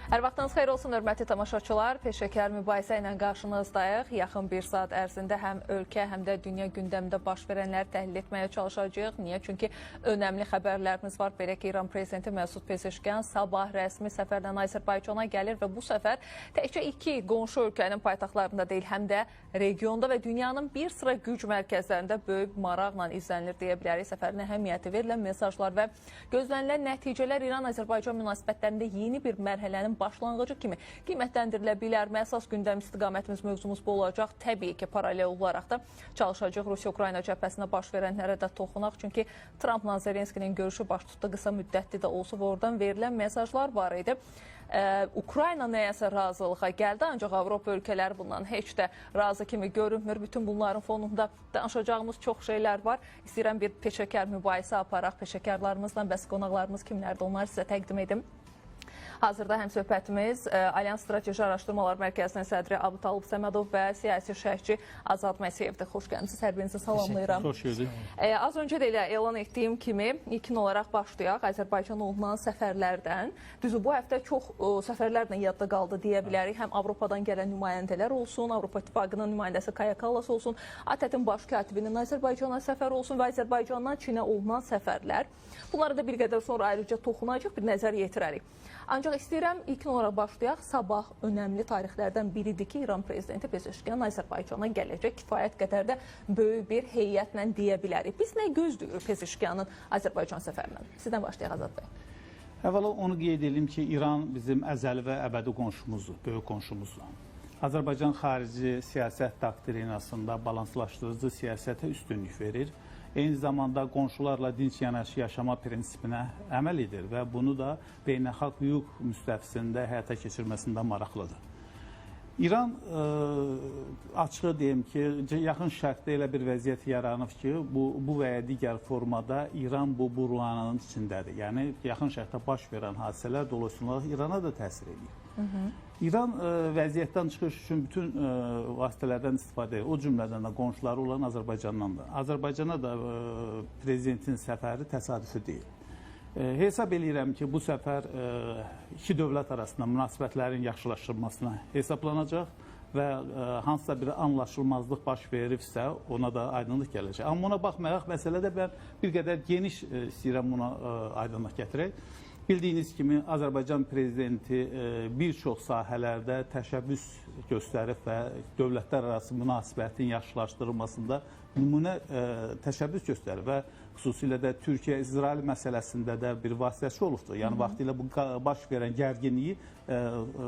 Hər vaxtınız xeyir olsun, hörmətli tamaşaçılar. Peşəkar mübahisə ilə qarşınızdayıq. Yaxın bir saat ərzində həm ölkə, həm də dünya gündəmində baş verənləri təhlil etməyə çalışacağıq. Niyə? Çünki önəmli xəbərlərimiz var. Belə ki, İran prezidenti Məsud Pezeşkiyan sabah rəsmi səfərlə Azərbaycana gəlir və bu səfər təkcə iki qonşu ölkənin paytaxtlarında deyil, həm də regionda və dünyanın bir sıra güc mərkəzlərində böyük maraqla izlənilir deyə bilərik. Səfərin əhəmiyyəti, verilən mesajlar və gözlənilən nəticələr İran-Azərbaycan münasibətlərində yeni bir mərhələnin başlanğıcı kimi qiymətləndirilə bilər. Əsas gündəm istiqamətimiz mövzumuz bu olacaq. Təbii ki, paralel olaraq da çalışacaq Rusiya-Ukrayna cəbhəsində baş verənlərə də toxunaq. Çünki Trumpla Zelenskinin görüşü baş tutdu, qısa müddətli də olsa və oradan verilən mesajlar var idi. Ukrayna nəyəsə razılığa gəldi, ancaq Avropa ölkələri bundan heç də razı kimi görünmür. Bütün bunların fonunda danışacağımız çox şeylər var. İstəyirəm bir peşəkar mübahisə aparaq. Peşəkarlarımızla bəs qonaqlarımız kimlərdir? Onları sizə təqdim edim. Hazırda həmsöhbətimiz Alyans Strateji Araşdırmalar Mərkəzinin sədri Abdütalib Səmədov və siyasi şərhçi Azad Məsiyevdir. Xoş gəlmişsiniz, hər birinizi salamlayıram. Xoş gördük. Az öncə də elə elan etdiyim kimi ilkin olaraq başlayaq Azərbaycana olunan səfərlərdən. Düzü bu həftə çox səfərlərlə yadda qaldı deyə bilərik. Həm Avropadan gələn nümayəndələr olsun, Avropa İttifaqının nümayəndəsi Kaya Kallas olsun, ATƏT-in baş katibinin Azərbaycana səfər olsun və Azərbaycandan Çinə olunan səfərlər. Bunlara da bir qədər sonra ayrıca toxunacaq, bir nəzər yetirərik. Ancaq istəyirəm ilkin olaraq başlayaq. Sabah önəmli tarixlərdən biridir ki, İran prezidenti Pezeşkiyan Azərbaycana gələcək. Kifayət qədər də böyük bir heyətlə deyə bilərik. Biz nə gözləyirik Pezeşkiyanın Azərbaycan səfərindən? Sizdən başlayaq Azad bəy. Əvvəla onu qeyd edelim ki, İran bizim əzəli və əbədi qonşumuzdur, böyük qonşumuzdur. Azərbaycan xarici siyasət doktrinasında balanslaşdırıcı siyasətə üstünlük verir. Eyni zamanda qonşularla dinc yanaşı yaşama prinsipinə əməl edir və bunu da beynəlxalq hüquq müstəvisində həyata keçirməsində maraqlıdır. İran, açığı deyim ki, yaxın şərqdə elə bir vəziyyət yaranıb ki, bu və ya digər formada İran bu burlanın içindədir. Yəni, yaxın şərqdə baş verən hadisələr dolayısıyla İrana da təsir edir. İran vəziyyətdən çıxış üçün bütün vasitələrdən istifadə edir. O cümlədən də qonşuları olan Azərbaycandan da. Azərbaycana da prezidentin səfəri təsadüfi deyil. Hesab edirəm ki, bu səfər iki dövlət arasında münasibətlərin yaxşılaşdırılmasına hesablanacaq və hansısa bir anlaşılmazlıq baş verirsə, ona da aydınlıq gələcək. Amma ona baxmayaraq, məsələdə mən bir qədər geniş istəyirəm buna aydınlıq gətirək. Bildiyiniz kimi, Azərbaycan prezidenti bir çox sahələrdə təşəbbüs göstərib və dövlətlər arası münasibətin yaxşılaşdırılmasında nümunə təşəbbüs göstərib və xüsusilə də Türkiyə-İsrail məsələsində də bir vasitəçi olubdur. Yəni, vaxtilə bu baş verən gərginliyi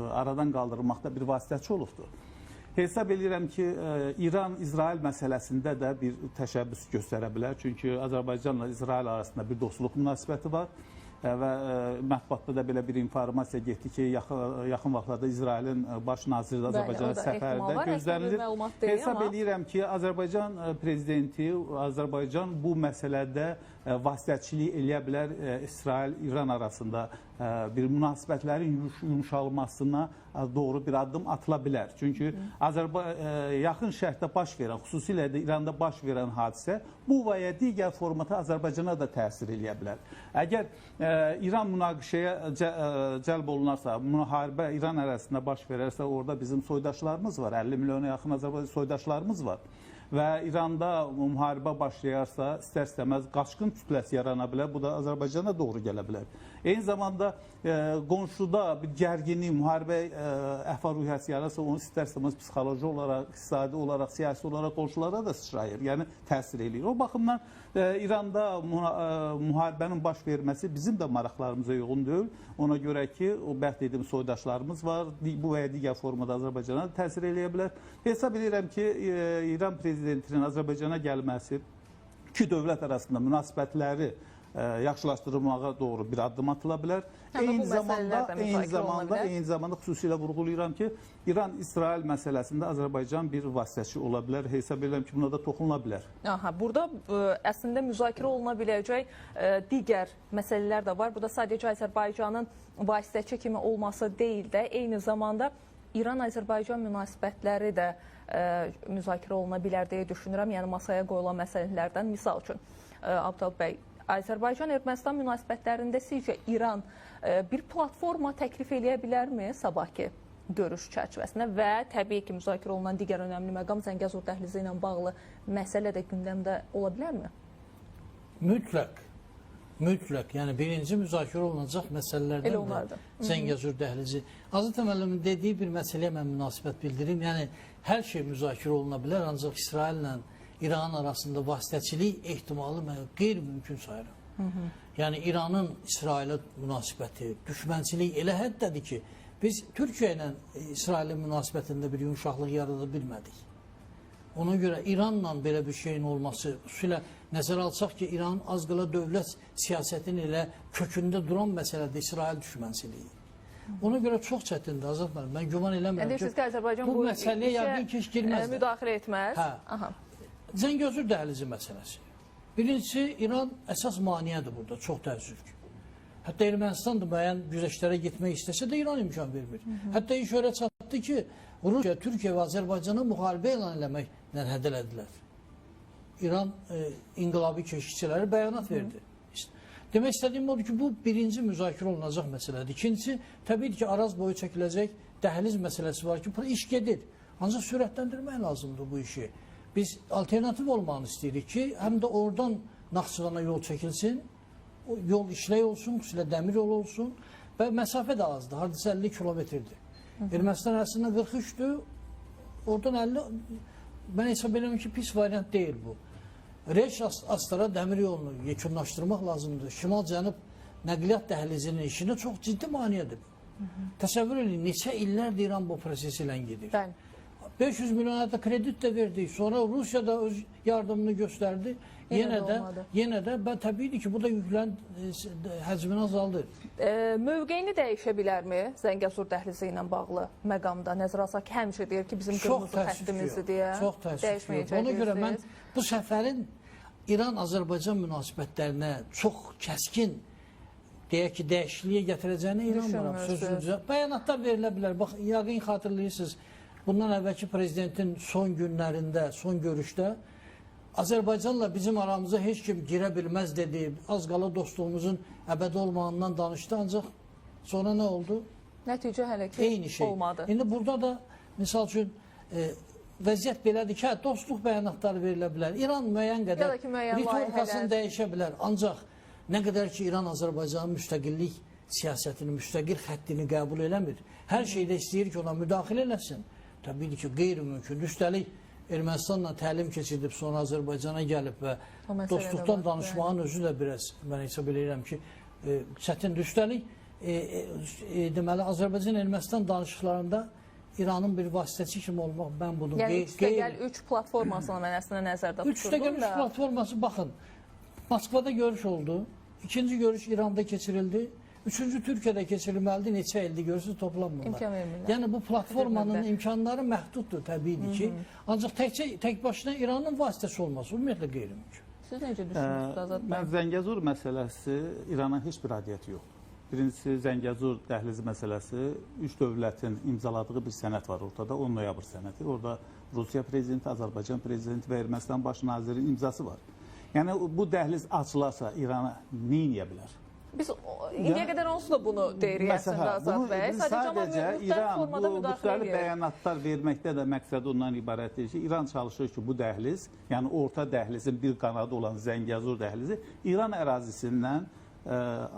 aradan qaldırılmaqda bir vasitəçi olubdur. Hesab edirəm ki, İran-İsrail məsələsində də bir təşəbbüs göstərə bilər. Çünki Azərbaycanla İsrail arasında bir dostluq münasibəti var. Və mətbuatda da belə bir informasiya getdi ki, yaxın vaxtlarda İsrailin baş naziri Azərbaycana səfərdə gözlənilir. Hesab edirəm ki, Azərbaycan prezidenti, Azərbaycan bu məsələdə vasitəçilik eləyə bilər İsrail-İran arasında bir münasibətlərin yumşalmasına doğru bir addım atıla bilər. Çünki yaxın şərqdə baş verən, xüsusilə də İranda baş verən hadisə bu və ya digər formata Azərbaycana da təsir eləyə bilər. Əgər İran münaqişəyə cəlb olunarsa, müharibə İran arasında baş verərsə, orada bizim soydaşlarımız var, 50 milyona yaxın Azərbaycan soydaşlarımız var. Və İranda müharibə başlayarsa, istər-istəməz qaçqın kütləsi yarana bilər, bu da Azərbaycana doğru gələ bilər. Eyni zamanda qonşuda bir gərginlik, müharibə əhval-ruhiyyəsi yaranırsa, onu istər-istəməz psixoloji olaraq, iqtisadi olaraq, siyasi olaraq qonşulara da sıçrayır, yəni təsir edir. O baxımdan İranda müharibənin baş verməsi bizim də maraqlarımıza uyğun deyil. Ona görə ki, o bəhd edilmiş soydaşlarımız var, bu və ya digər formada Azərbaycana da təsir eləyə bilər. Hesab edirəm ki, İran prezidentinin Azərbaycana gəlməsi iki dövlət arasında münasibətləri yaxşılaşdırılmağa doğru bir addım atıla bilər. Eyni zamanda xüsusilə vurğulayıram ki, İran-İsrail məsələsində Azərbaycan bir vasitəçi ola bilər. Hesab edirəm ki, buna da toxunula bilər. Burada əslində müzakirə oluna biləcək digər məsələlər də var. Burada sadəcə Azərbaycanın vasitəçi kimi olması deyil də, eyni zamanda İran-Azərbaycan münasibətləri də müzakirə oluna bilər deyə düşünürəm. Yəni masaya qoyulan məsələlərdən misal üçün Abdütalib bəy, Azərbaycan-Ermənistan münasibətlərində sizcə İran bir platforma təklif eləyə bilərmi sabahki görüş çərçivəsində və təbii ki, müzakirə olunan digər önəmli məqam Zəngəzur dəhlizi ilə bağlı məsələ də gündəmdə ola bilərmi? Mütləq. Mütləq. Yəni birinci müzakirə olunacaq məsələlərdən də Zəngəzur dəhlizi. Azad müəllimin dediyi bir məsələyə mən münasibət bildirim. Yəni hər şey müzakirə oluna bilər, ancaq İsraillə İran arasında vasitəçilik ehtimalı mən qeyri-mümkün sayıram. Yəni İranın İsrailə münasibəti, düşmənçilik elə həddədir ki, biz Türkiyə ilə İsrailin münasibətində bir yumuşaqlıq yarada bilmədik. Ona görə İranla belə bir şeyin olması, xüsusilə nəzərə alsaq ki, İran az qala dövlət siyasətinin elə kökündə duran məsələdir İsrail düşmənçiliyi. Ona görə çox çətindir Azad müəllim. Mən güman eləmirəm ki, bu məsələyə yəqin ki, heç girməzdir. Müdaxilə etməz. Zəngəzur dəhlizi məsələsi. Birincisi, İran əsas maneədir burada, çox təəssüf ki. Hətta Ermənistan da müəyyən güzəştlərə getmək istəsə də İran imkan vermir. Hətta iş öyle çatdı ki, Rusiya, Türkiyə və Azərbaycana müharibə elan eləməklə hədələdilər. İran inqilabi keşikçiləri bəyanat verdi. Demək istədiyim odur ki, bu birinci müzakirə olunacaq məsələdir. İkincisi, təbii ki, Araz boyu çəkiləcək dəhliz məsələsi var ki, iş gedir. Ancaq sürətləndirmək lazımdır bu işi. Biz alternativ olmağını istəyirik ki, həm də oradan Naxçıvana yol çəkilsin, yol işlək olsun, xüsusilə dəmir yolu olsun və məsafə də azdır, hardasa 50 kilometrdir. Ermənistan arasında 43'dür, oradan 50, mən hesab edirəm ki, pis variant deyil bu. Reş Astara dəmir yolunu yekunlaşdırmaq lazımdır. Şimal-cənub nəqliyyat dəhlizinin işinə çox ciddi maneədir. Təsəvvür edin, neçə illərdir İran bu prosesi ilə gedir. 500 milyona da kredit də verdi. Sonra Rusya da öz yardımını göstərdi. Yenə də təbiidir ki, bu da yüklən həcmini azaldır. Mövqeyini dəyişə bilərmi Zəngəzur dəhlizi ilə bağlı məqamda? Nəzərə alsaq ki, həmişə deyir ki, bizim qırmızı xəttimizdir deyə. Çox təəssüf yox. Ona görə mən bu səfərin İran-Azərbaycan münasibətlərinə çox kəskin deyək ki, dəyişikliyə gətirəcəyini inanmıram. Sözünüzə bəyanatlar verilə bilər. Bax, yəqin xatırlayırsınız, bundan əvvəlki prezidentin son günlərində, son görüşdə Azərbaycanla bizim aramıza heç kim girə bilməz dedi. Az qala dostluğumuzun əbədi olmağından danışdı. Ancaq sonra nə oldu? Nəticə hələ ki olmadı. İndi burada da misal üçün vəziyyət belədir ki, dostluq bəyanatları verilə bilər. İran müəyyən qədər ritorikasını dəyişə bilər. Ancaq nə qədər ki İran Azərbaycanın müstəqillik siyasətini, müstəqil xəttini qəbul eləmir. Hər şeydə istəyir ki, ona müdaxilə eləsin. Təbii ki, qeyri-mümkün. Üstəlik Ermənistanla təlim keçirdib, sonra Azərbaycana gəlib və dostluqdan danışmağın özü də biraz, mən hesab edirəm ki, çətindir. Üstəlik, deməli, Azərbaycan-Ermənistan danışıqlarında İranın bir vasitəçi kimi olmaq, mən bunu yəni, üstəgəl 3 platformasını mən əslində nəzərdə tuturdum. Üstəgəl 3 platforması, baxın, Moskvada görüş oldu, ikinci görüş İranda keçirildi, üçüncü Türkiyədə keçirilməlidir, neçə ildir görürsünüz, toplanmırlar. Yəni bu platformanın imkanları məhduddur təbii ki. Ancaq tək başına İranın vasitəsi olması ümumiyyətlə qeyri-mümkün. Siz necə düşünürsünüz Azad bəy? Zəngəzur məsələsi İranın heç bir adiyyəti yoxdur. Birincisi Zəngəzur dəhlizi məsələsi üç dövlətin imzaladığı bir sənəd var ortada, 10 noyabr sənədi. Orada Rusiya prezidenti, Azərbaycan prezidenti və Ermənistan baş nazirinin imzası var. Yəni bu dəhliz açılarsa İrana nə edə bilər? Biz indiyə qədər onsuz da bunu deyirik əslində Azad bəy. Sadəcə İran bu müxtəlif bəyanatlar verməkdə də məqsədi ondan ibarətdir ki, İran çalışır ki, bu dəhliz, yəni orta dəhlizin bir qanadı olan Zəngəzur dəhlizi İran ərazisindən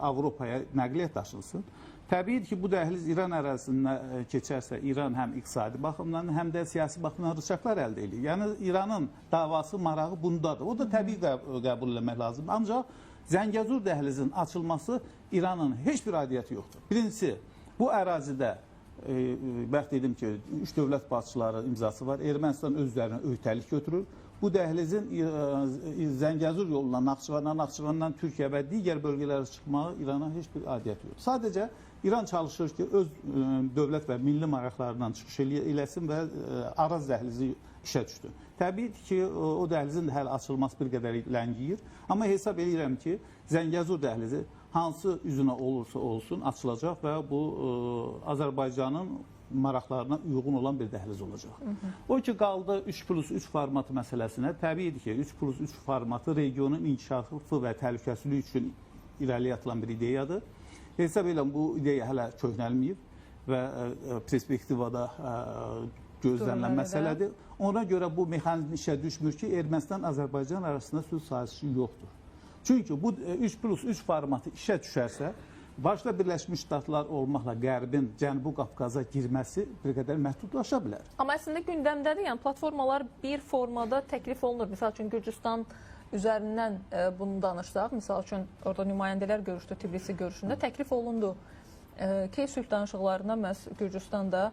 Avropaya nəqliyyat daşılsın. Təbii ki, bu dəhliz İran ərazisindən keçərsə, İran həm iqtisadi baxımdan, həm də siyasi baxımdan rıçaqlar əldə edir. Yəni İranın davası, marağı bundadır. O da təbii qəbul etmək lazımdır. Ancaq Zəngəzur dəhlizinin açılması İranın heç bir adiyyəti yoxdur. Birincisi, bu ərazidə, bəxt dedim ki, üç dövlət başçıları imzası var. Ermənistan özlərinə öhdəlik götürür. Bu dəhlizin Zəngəzur yoluna, Naxçıvandan Türkiyə və digər bölgələrə çıxmağı İrana heç bir adiyyəti yoxdur. Sadəcə İran çalışır ki, öz dövlət və milli maraqlarından çıxış eləsin və Araz dəhlizi işə düşdü. Təbii ki, o dəhlizin də hələ açılması bir qədər ləngiyir. Amma hesab edirəm ki, Zəngəzur dəhlizi hansı üzünə olursa olsun açılacaq və bu Azərbaycanın maraqlarına uyğun olan bir dəhliz olacaq. O ki, qaldı 3+3 formatı məsələsinə. Təbiidir ki, 3+3 formatı regionun inkişafı və təhlükəsizliyi üçün irəliyə atılan bir ideyadır. Hesab edirəm, bu ideya hələ köhnəlməyib və perspektivada gözlənilən məsələdir. Ona görə bu mexanizm işə düşmür ki, Ermənistan-Azərbaycan arasında sülh sazişi yoxdur. Çünki bu 3+3 formatı işə düşərsə, başda Birləşmiş Ştatlar olmaqla Qərbin Cənubi Qafqaza girməsi bir qədər məhdudlaşa bilər. Amma əslində gündəmdədir, yəni platformalar bir formada təklif olunur. Misal üçün Gürcüstan üzərindən bunu danışsaq, misal üçün orada nümayəndələr görüşdü, Tbilisi görüşündə təklif olundu ki, sülh danışıqlarına məhz Gürcüstan da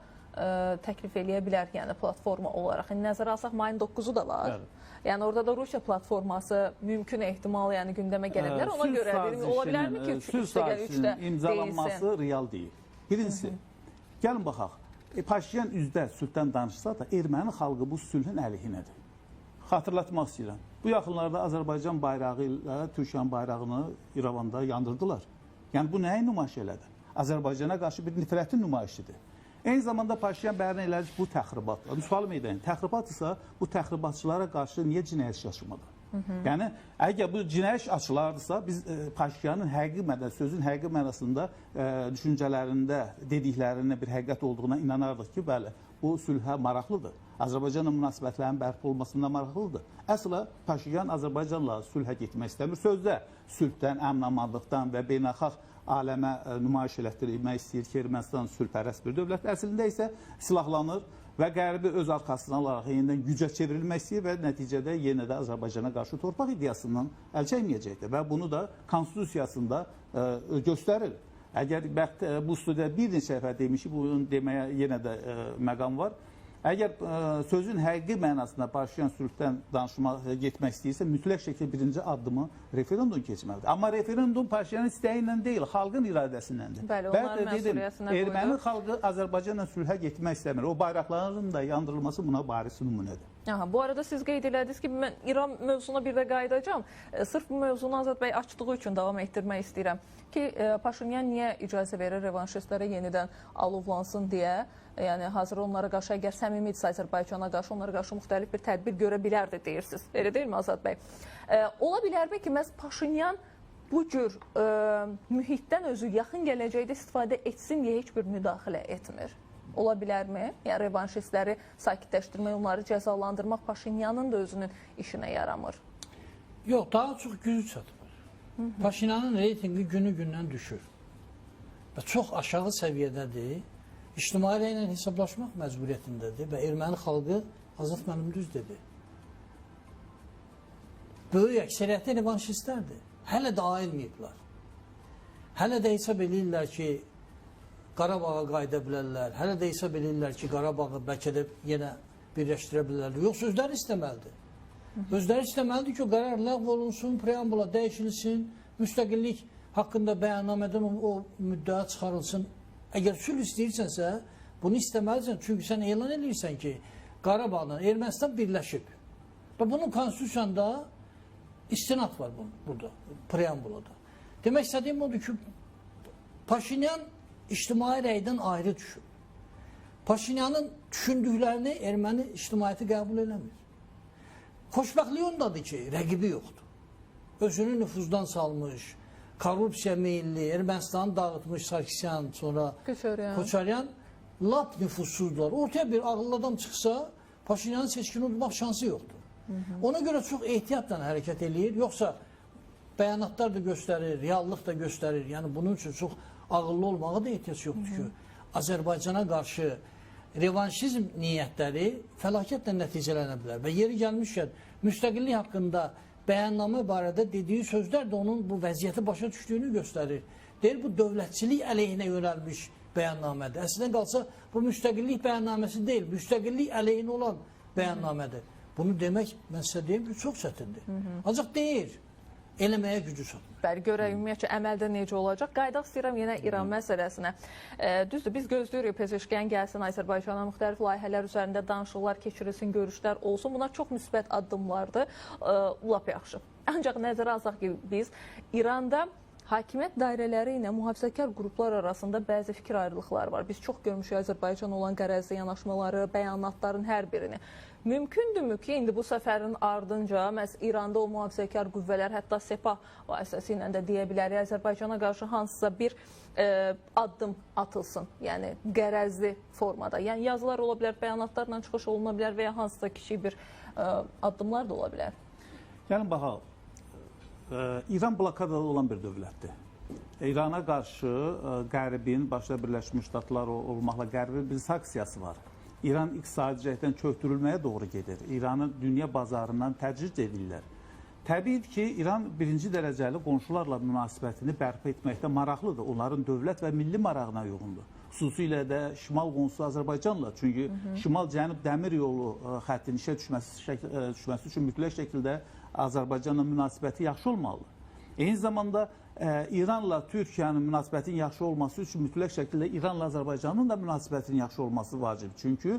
təklif eləyə bilər, yəni platforma olaraq. Nəzərə alsaq, mayın 9-u da var. Bəli. Yəni orada da Rusiya platforması mümkün ehtimal, yəni gündəmə gələ bilər. Ona görə ola bilərmi ki, sülh sazişinin imzalanması real deyil. Birincisi, gəlin baxaq, Paşinyan üzdə sülhdən danışsa da erməni xalqı bu sülhün əleyhinədir. Xatırlatmaq istəyirəm. Bu yaxınlarda Azərbaycan bayrağı ilə Türkiyənin bayrağını İrəvanda yandırdılar. Yəni bu nəyi nümayiş elədi? Azərbaycana qarşı bir nifrətin nümayişidir. Eyni zamanda Paşinyan bəyan elədi ki, bu təxribatdır. Sual meydənin, təxribat isə bu təxribatçılara qarşı niyə cinayət iş açılmadı? Yəni, əgər bu cinayət açılardısa, biz Paşinyanın həqiqi mənada, sözün həqiqi mənasında düşüncələrində, dediklərində bir həqiqət olduğuna inanardıq ki, bəli, bu sülhə maraqlıdır. Azərbaycanla münasibətlərin bərpa olmasında maraqlıdır. Əsla Paşinyan Azərbaycanla sülhə getmək istəmir. Sözdə sülhdən, əmin-amanlıqdan və beynəlxalq aləmə nümayiş elətdirilmək istəyir ki, Ermənistan sülhpərəst bir dövlət. Əslində isə silahlanır və Qərbi öz arxasına alaraq yenidən gücə çevrilmək istəyir və nəticədə yenə də Azərbaycana qarşı torpaq ideyasından əl çəkməyəcəkdir və bunu da konstitusiyasında göstərir. Əgər bu studiyada bir neçə dəfə demişik, bunun deməyə yenə də məqam var. Əgər sözün həqiqi mənasında Paşinyan sülhdən danışmağa getmək istəyirsə, mütləq şəkildə birinci addımı referendum keçməlidir. Amma referendum Paşinyanın istəyi ilə deyil, xalqın iradəsindəndir. Bəli, onların məsuliyyətinə qoyulur. Erməni xalqı Azərbaycanla sülhə getmək istəmir. O bayraqların da yandırılması buna bariz nümunədir. Aha, bu arada siz qeyd elədiniz ki, mən İran mövzusuna bir də qayıdacağam. Sırf bu mövzunu Azad bəy açdığı üçün davam etdirmək istəyirəm ki, Paşinyan niyə icazə verir revanşistlərə yenidən alovlansın deyə. Yəni, hazır onlara qarşı, əgər səmimidirsə Azərbaycana qarşı, onlara qarşı müxtəlif bir tədbir görə bilərdi deyirsiniz. Elə deyilmi Azad bəy? Ola bilərmi ki, məhz Paşinyan bu cür mühitdən özü yaxın gələcəkdə istifadə etsin deyə heç bir müdaxilə etmir? Ola bilərmi? Yəni, revanşistləri sakitləşdirmək, onları cəzalandırmaq Paşinyanın da özünün işinə yaramır. Yox, daha çox gücü çatmır. Paşinyanın reytingi günü-gündən düşür. Və çox aşağı səviyyədədir. İctimai ilə hesablaşmaq məcburiyyətindədir və erməni xalqı Azad müəllim düz dedi. Böyük əksəriyyəti revanşistlərdir. Hələ də ayılmayıblar. Hələ də hesab edirlər ki, Qarabağa qayıda bilərlər. Hələ də hesab edirlər ki, Qarabağı bəlkə də yenə birləşdirə bilərlər. Yox, sözləri istəməlidir. Özləri istəməlidir ki, o qərar ləğv olunsun, preambula dəyişilsin, müstəqillik haqqında bəyannamədən o müddəa çıxarılsın. Əgər sülh istəyirsənsə, bunu istəməlisən. Çünki sən elan edirsən ki, Qarabağla Ermənistan birləşib. Və bunun konstitusiyanda istinad var burada, preambulada. Demək istədiyim odur ki, Paşinyan ictimai rəydən ayrı düşür. Paşinyanın düşündüklərini erməni ictimaiyyəti qəbul eləmir. Xoşbəxtlik ondadır ki, rəqibi yoxdur. Özünü nüfuzdan salmış, korrupsiya meyilli, Ermənistanı dağıtmış Sarkisyan, sonra Koçaryan lap nüfussuzlar. Ortaya bir ağıllı adam çıxsa, Paşinyanın seçkini udmaq şansı yoxdur. Ona görə çox ehtiyatla hərəkət eləyir. Yoxsa bəyanatlar da göstərir, reallıq da göstərir. Yəni bunun üçün çox ağıllı olmağa da ehtiyac yoxdur ki, Azərbaycana qarşı revanşizm niyyətləri fəlakətlə nəticələnə bilər. Və yeri gəlmişkən, müstəqillik haqqında bəyannamə barədə dediyi sözlər də onun bu vəziyyəti başa düşdüyünü göstərir. Deyir, bu dövlətçilik əleyhinə yönəlmiş bəyannamədir. Əslində qalsa, bu müstəqillik bəyannaməsi deyil, müstəqillik əleyhinə olan bəyannamədir. Bunu demək, mən sizə deyim ki, çox çətindir. Ancaq deyir, eləməyə gücü çatmır. Bəli, görək ümumiyyətcə əməldə necə olacaq. Qaydaq istəyirəm yenə İran məsələsinə. Düzdür, biz gözləyirik Pezeşkiyan gəlsin, Azərbaycana müxtəlif layihələr üzərində danışıqlar keçirilsin, görüşlər olsun. Bunlar çox müsbət addımlardır, lap yaxşı. Ancaq nəzərə alsaq ki, biz İranda hakimiyyət dairələri ilə mühafizəkar qruplar arasında bəzi fikir ayrılıqları var. Biz çox görmüşük Azərbaycan olan qərəzli yanaşmaları, bəyanatların hər birini. Mümkündürmü ki, indi bu səfərin ardınca məhz İranda o mühafizəkar qüvvələr, hətta Sepah vasitəsilə də deyə bilərik, Azərbaycana qarşı hansısa bir addım atılsın, yəni qərəzli formada. Yəni yazılar ola bilər, bəyanatlarla çıxış oluna bilər və ya hansısa kiçik bir addımlar da ola bilər. Yəni, bax, İran blokadada olan bir dövlətdir. İrana qarşı Qərbin, başda Birləşmiş Ştatlar olmaqla Qərbin bir sanksiyası var. İran iqtisadi cəhətdən çöktürülməyə doğru gedir. İranı dünya bazarından təcrid edirlər. Təbiidir ki, İran birinci dərəcəli qonşularla münasibətini bərpa etməkdə maraqlıdır. Onların dövlət və milli marağına uyğundur. Xüsusilə də şimal qonşusu Azərbaycanla. Çünki şimal-cənub dəmir yolu xəttinin işə düşməsi üçün mütləq şəkildə Azərbaycanla münasibəti yaxşı olmalıdır. Eyni zamanda İranla Türkiyənin münasibətinin yaxşı olması üçün mütləq şəkildə İranla Azərbaycanın da münasibətinin yaxşı olması vacib. Çünki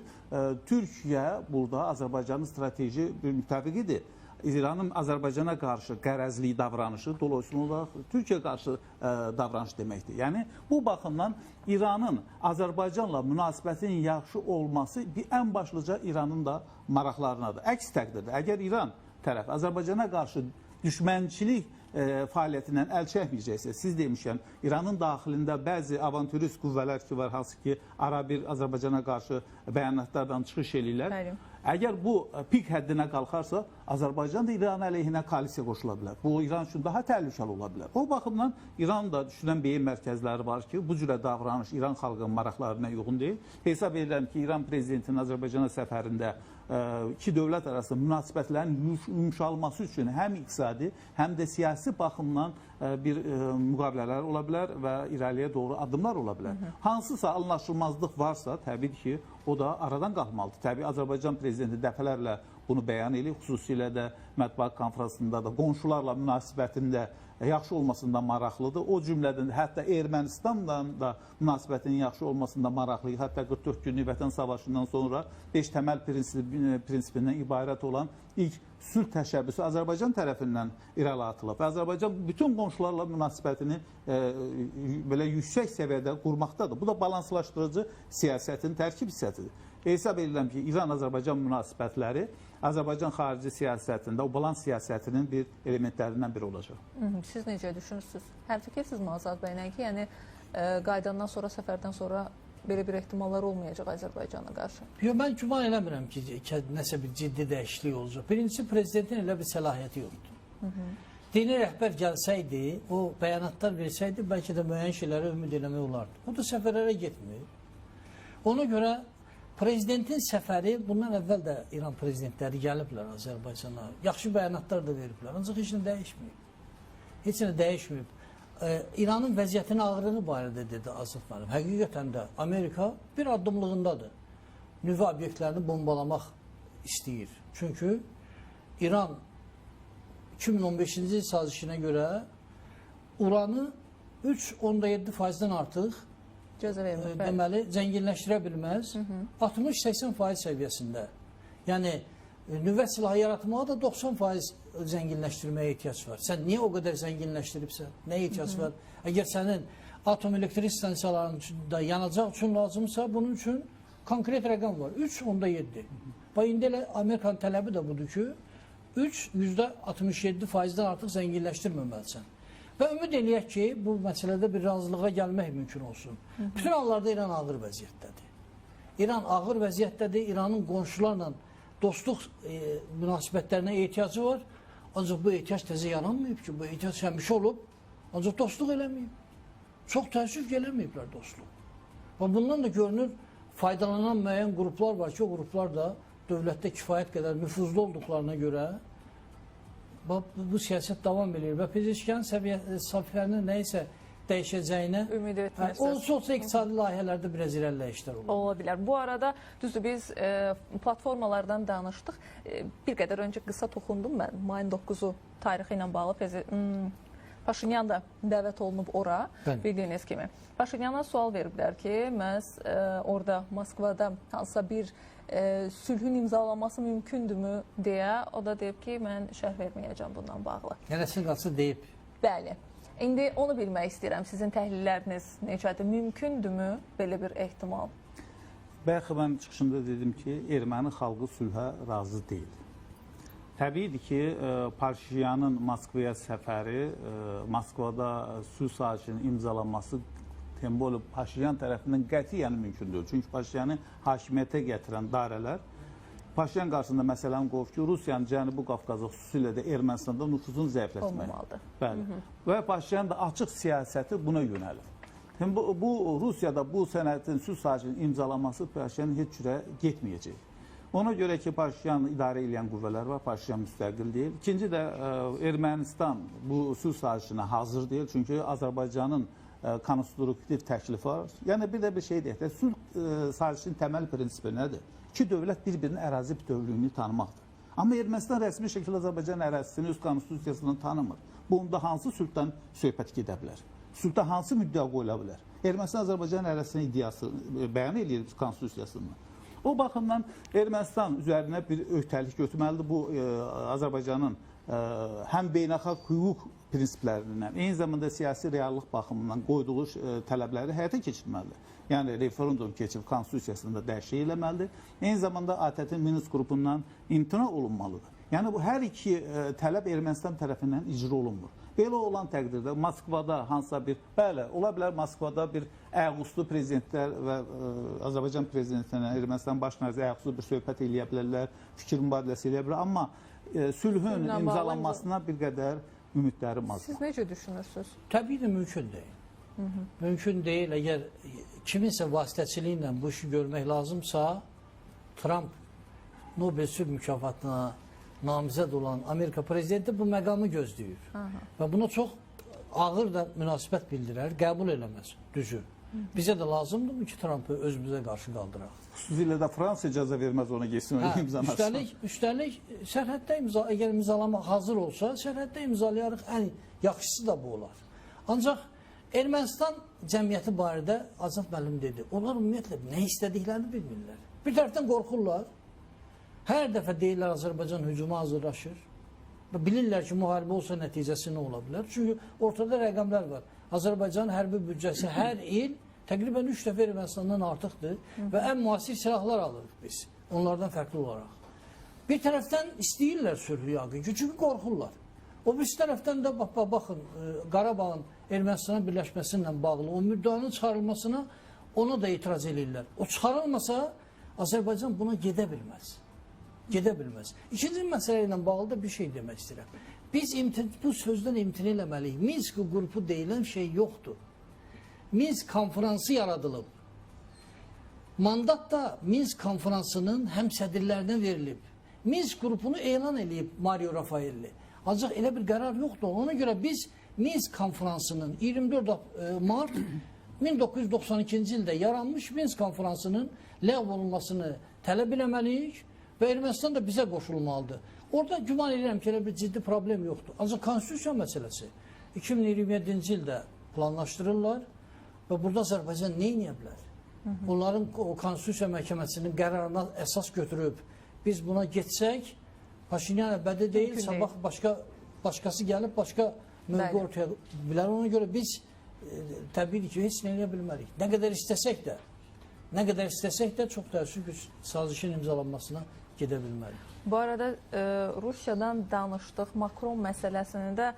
Türkiyə burada Azərbaycanın strateji bir müttəfiqidir. İranın Azərbaycana qarşı qərəzli davranışı dolayısıyla olaraq Türkiyə qarşı davranış deməkdir. Yəni bu baxımdan İranın Azərbaycanla münasibətinin yaxşı olması ən başlıca İranın da maraqlarınadır. Əks təqdirdə əgər İran tərəf Azərbaycana qarşı düşmənçilik fəaliyyətindən əl çəkməyəcəksə, siz demişkən, İranın daxilində bəzi avantürist qüvvələr ki var, hansı ki, ara bir Azərbaycana qarşı bəyanatlardan çıxış eləyirlər. Bəli. Əgər bu pik həddinə qalxarsa, Azərbaycan da İran əleyhinə koalisiya qoşula bilər. Bu, İran üçün daha təhlükəli ola bilər. O baxımdan İranın düşünən beyin mərkəzləri var ki, bu cürə davranış İran xalqının maraqlarına uyğun deyil. Hesab edirəm ki, İran prezidentinin Azərbaycana səfərində iki dövlət arasında münasibətlərin yumşalması üçün həm iqtisadi, həm də siyasi baxımdan bir müqavilələr ola bilər və irəliyə doğru addımlar ola bilər. Hansısa anlaşılmazlıq varsa, təbii ki, o da aradan qalxmalıdır. Təbii Azərbaycan prezidenti dəfələrlə bunu bəyan edir, xüsusilə də mətbuat konfransında da qonşularla münasibətində yaxşı olmasında maraqlıdır. O cümlədən hətta Ermənistanla da münasibətinin yaxşı olmasında maraqlıdır. Hətta 44 günlük Vətən savaşından sonra 5 təməl prinsipindən ibarət olan ilk sülh təşəbbüsü Azərbaycan tərəfindən irəli atılıb. Və Azərbaycan bütün qonşularla münasibətini belə yüksək səviyyədə qurmaqdadır. Bu da balanslaşdırıcı siyasətin tərkib hissəsidir. Hesab edirəm ki, İran-Azərbaycan münasibətləri Azərbaycan xarici siyasətində, o balans siyasətinin bir elementlərindən biri olacaq. Siz necə düşünürsünüz? Həmfikirsizmi Azad bəylə ki, yəni qaydandan sonra, səfərdən sonra belə bir ehtimallar olmayacaq Azərbaycana qarşı? Yox, mən güman eləmirəm ki, nəsə bir ciddi dəyişiklik olacaq. Birincisi, prezidentin elə bir səlahiyyəti yoxdur. Dini rəhbər gəlsəydi, o bəyanatlar versəydi, bəlkə də müəyyən şeylərə ümid eləmək olardı. O da səfərlərə getmir. Ona görə prezidentin səfəri, bundan əvvəl də İran prezidentləri gəliblər Azərbaycana. Yaxşı bəyanatlar da veriblər, ancaq heç nə dəyişməyib. Heç nə dəyişməyib. İranın vəziyyətinin ağırlığı barədə dedi Azad müəllim. Həqiqətən də Amerika bir addımlığındadır. Nüvə obyektlərini bombalamaq istəyir. Çünki İran 2015-ci il sazişinə görə uranı 3,7%-dən artıq deməli, zənginləşdirə bilməz. 60-80% səviyyəsində. Yəni, nüvə silahı yaratmağa da 90% zənginləşdirməyə ehtiyac var. Sən niyə o qədər zənginləşdiribsən? Nəyə ehtiyac var? Əgər sənin atom elektrik stansiyalarında yanacaq üçün lazımsa, bunun üçün konkret rəqam var. 3,7. Və indi elə Amerikanın tələbi də budur ki, 67%-dən artıq zənginləşdirməməlisən. Və ümid eləyək ki, bu məsələdə bir razılığa gəlmək mümkün olsun. Bütün hallarda İran ağır vəziyyətdədir. İran ağır vəziyyətdədir. İranın qonşularla dostluq münasibətlərinə ehtiyacı var. Ancaq bu ehtiyac təzə yaranmayıb ki, bu ehtiyac həmişə olub. Ancaq dostluq eləməyib. Çox təəssüf ki, eləməyiblər dostluq. Və bundan da görünür, faydalanan müəyyən qruplar var ki, o qruplar da dövlətdə kifayət qədər nüfuzlu olduqlarına görə bu siyasət davam edir və Pezeşkan səfərinin nəyisə dəyişəcəyinə ümid etməzsiniz. Olsa iqtisadi layihələrdə biraz irəliləyişlər olur. Ola bilər. Bu arada düzdür biz platformalardan danışdıq. Bir qədər öncə qısa toxundum mən. Mayın 9-u tarixi ilə bağlı Paşinyan da dəvət olunub ora, bildiyiniz kimi. Paşinyana sual veriblər ki, məhz orada Moskvada hansısa bir sülhün imzalanması mümkündürmü deyə, o da deyib ki, mən şərh verməyəcəm bundan bağlı. Nələsin qalsa deyib. Bəli. İndi onu bilmək istəyirəm. Sizin təhlilləriniz necədir? Mümkündürmü belə bir ehtimal? Bəlkə mən çıxışımda dedim ki, erməni xalqı sülhə razı deyil. Təbiidir ki, Paşinyanın Moskvaya səfəri, Moskvada sülh sazişinin imzalanması Tembolu Paşinyan tərəfindən qətiyyən mümkün deyil. Çünki Paşinyanı hakimiyyətə gətirən dairələr Paşinyan qarşısında məsələni qoyub ki, Rusiyanın Cənubi Qafqazı, xüsusilə də Ermənistanda nüfuzunu zəifləşmək. Bəli. Və Paşinyan da açıq siyasəti buna yönəlib. Bu Rusiyada bu sənədin sülh sazişinin imzalanması Paşinyanın heç cürə getməyəcək. Ona görə ki, Paşinyan idarə edən qüvvələr var, Paşinyan müstəqil deyil. İkinci də Ermənistan bu sülh sazişinə hazır deyil. Çünki Azərbaycanın konstruktiv təklifi var. Yəni bir də bir şey deyək də, sülh sazişinin təməl prinsipi nədir? İki dövlət bir-birinin ərazi bütövlüyünü tanımaqdır. Amma Ermənistan rəsmi şəkildə Azərbaycan ərazisini öz konstitusiyasından tanımır. Bunda hansı sülhdən söhbət gedə bilər? Sülhdə hansı müddəa qoyula bilər? Ermənistan Azərbaycan ərazisinin iddiası bəyan edir konstitusiyasında. O baxımdan Ermənistan üzərinə bir öhdəlik götürməlidir. Bu Azərbaycanın həm beynəlxalq hüquq prinsiplərindən, eyni zamanda siyasi reallıq baxımından qoyduğu tələbləri həyata keçirməlidir. Yəni referendum keçib konstitusiyasında dəyişiklik eləməlidir. Eyni zamanda ATƏT-in Minsk qrupundan imtina olunmalıdır. Yəni bu hər iki tələb Ermənistan tərəfindən icra olunmur. Belə olan təqdirdə Moskvada hansısa bir, bəli, ola bilər Moskvada bir ayaqüstü prezidentlər və Azərbaycan prezidentlərlə Ermənistan baş naziri ayaqüstü bir söhbət eləyə bilərlər, fikir mübadiləsi eləyə bilər, amma sülhün imzalanmasına bir qədər ümidlərim azdır. Siz necə düşünürsünüz? Təbii ki, mümkün deyil. Mümkün deyil. Əgər kiminsə vasitəçiliyi ilə bu işi görmək lazımsa, Trump Nobel sülh mükafatına namizəd olan Amerika prezidenti bu məqamı gözləyir. Və buna çox ağır da münasibət bildirər, qəbul eləməz, düzür. Bizə də lazımdır ki, Trump'ı özümüzə qarşı qaldıraq. Xüsusilə də Fransa icazə verməz ona geçsin, öyle imzalarsın. Üstəlik, sərhəddə əgər imzalamaq hazır olsa, sərhəddə imzalayarıq, ən yaxşısı da bu olar. Ancaq Ermənistan cəmiyyəti barədə Azad müəllim dedi, onlar ümumiyyətlə nə istədiklərini bilmirlər. Bir tərəfdən qorxurlar, hər dəfə deyirlər Azərbaycan hücuma hazırlaşır. Bilirlər ki, müharibə olsa nəticəsi nə ola bilər. Çünki ortada rəqəmlər var. Azərbaycan hərbi büdcəsi hər il təqribən 3 dəfə Ermənistandan artıqdır və ən müasir silahlar alırıq biz, onlardan fərqli olaraq. Bir tərəfdən istəyirlər sülhü yaqin, çünki qorxurlar. O bir tərəfdən də baxın, Qarabağın Ermənistana birləşməsinlə bağlı o müddianın çıxarılmasına ona da itiraz edirlər. O çıxarılmasa Azərbaycan buna gedə bilməz. Gedə bilməz. İkinci məsələ ilə bağlı da bir şey demək istəyirəm. Biz bu sözdən imtina eləməliyik. Minsk qrupu deyilən şey yoxdur. Minsk konferansı yaradılıb. Mandat da Minsk konferansının həmsədrlərinə verilib. Minsk qrupunu elan edib Mario Rafaelli. Ancaq elə bir qərar yoxdur. Ona görə biz Minsk konferansının 24 mart 1992-ci ildə yaranmış Minsk konferansının ləğv olunmasını tələb eləməliyik və Ermənistan da bizə qoşulmalıdır. Orada güman edirəm ki, elə bir ciddi problem yoxdur. Ancaq konstitusiya məsələsi 2027-ci ildə planlaşdırırlar və burada Azərbaycan nə edə bilər? Onların konstitusiya məhkəməsinin qərarına əsas götürüb biz buna getsək, Paşinyan əbədi deyil, sabah başqası gəlib, başqa mövqe ortaya bilər. Ona görə biz təbii ki, heç nə edə bilmərik. Nə qədər istəsək də çox təəssüf ki, sazişin imzalanmasına gedə bilmərik. Bu arada Rusiyadan danışdıq, Makron məsələsini də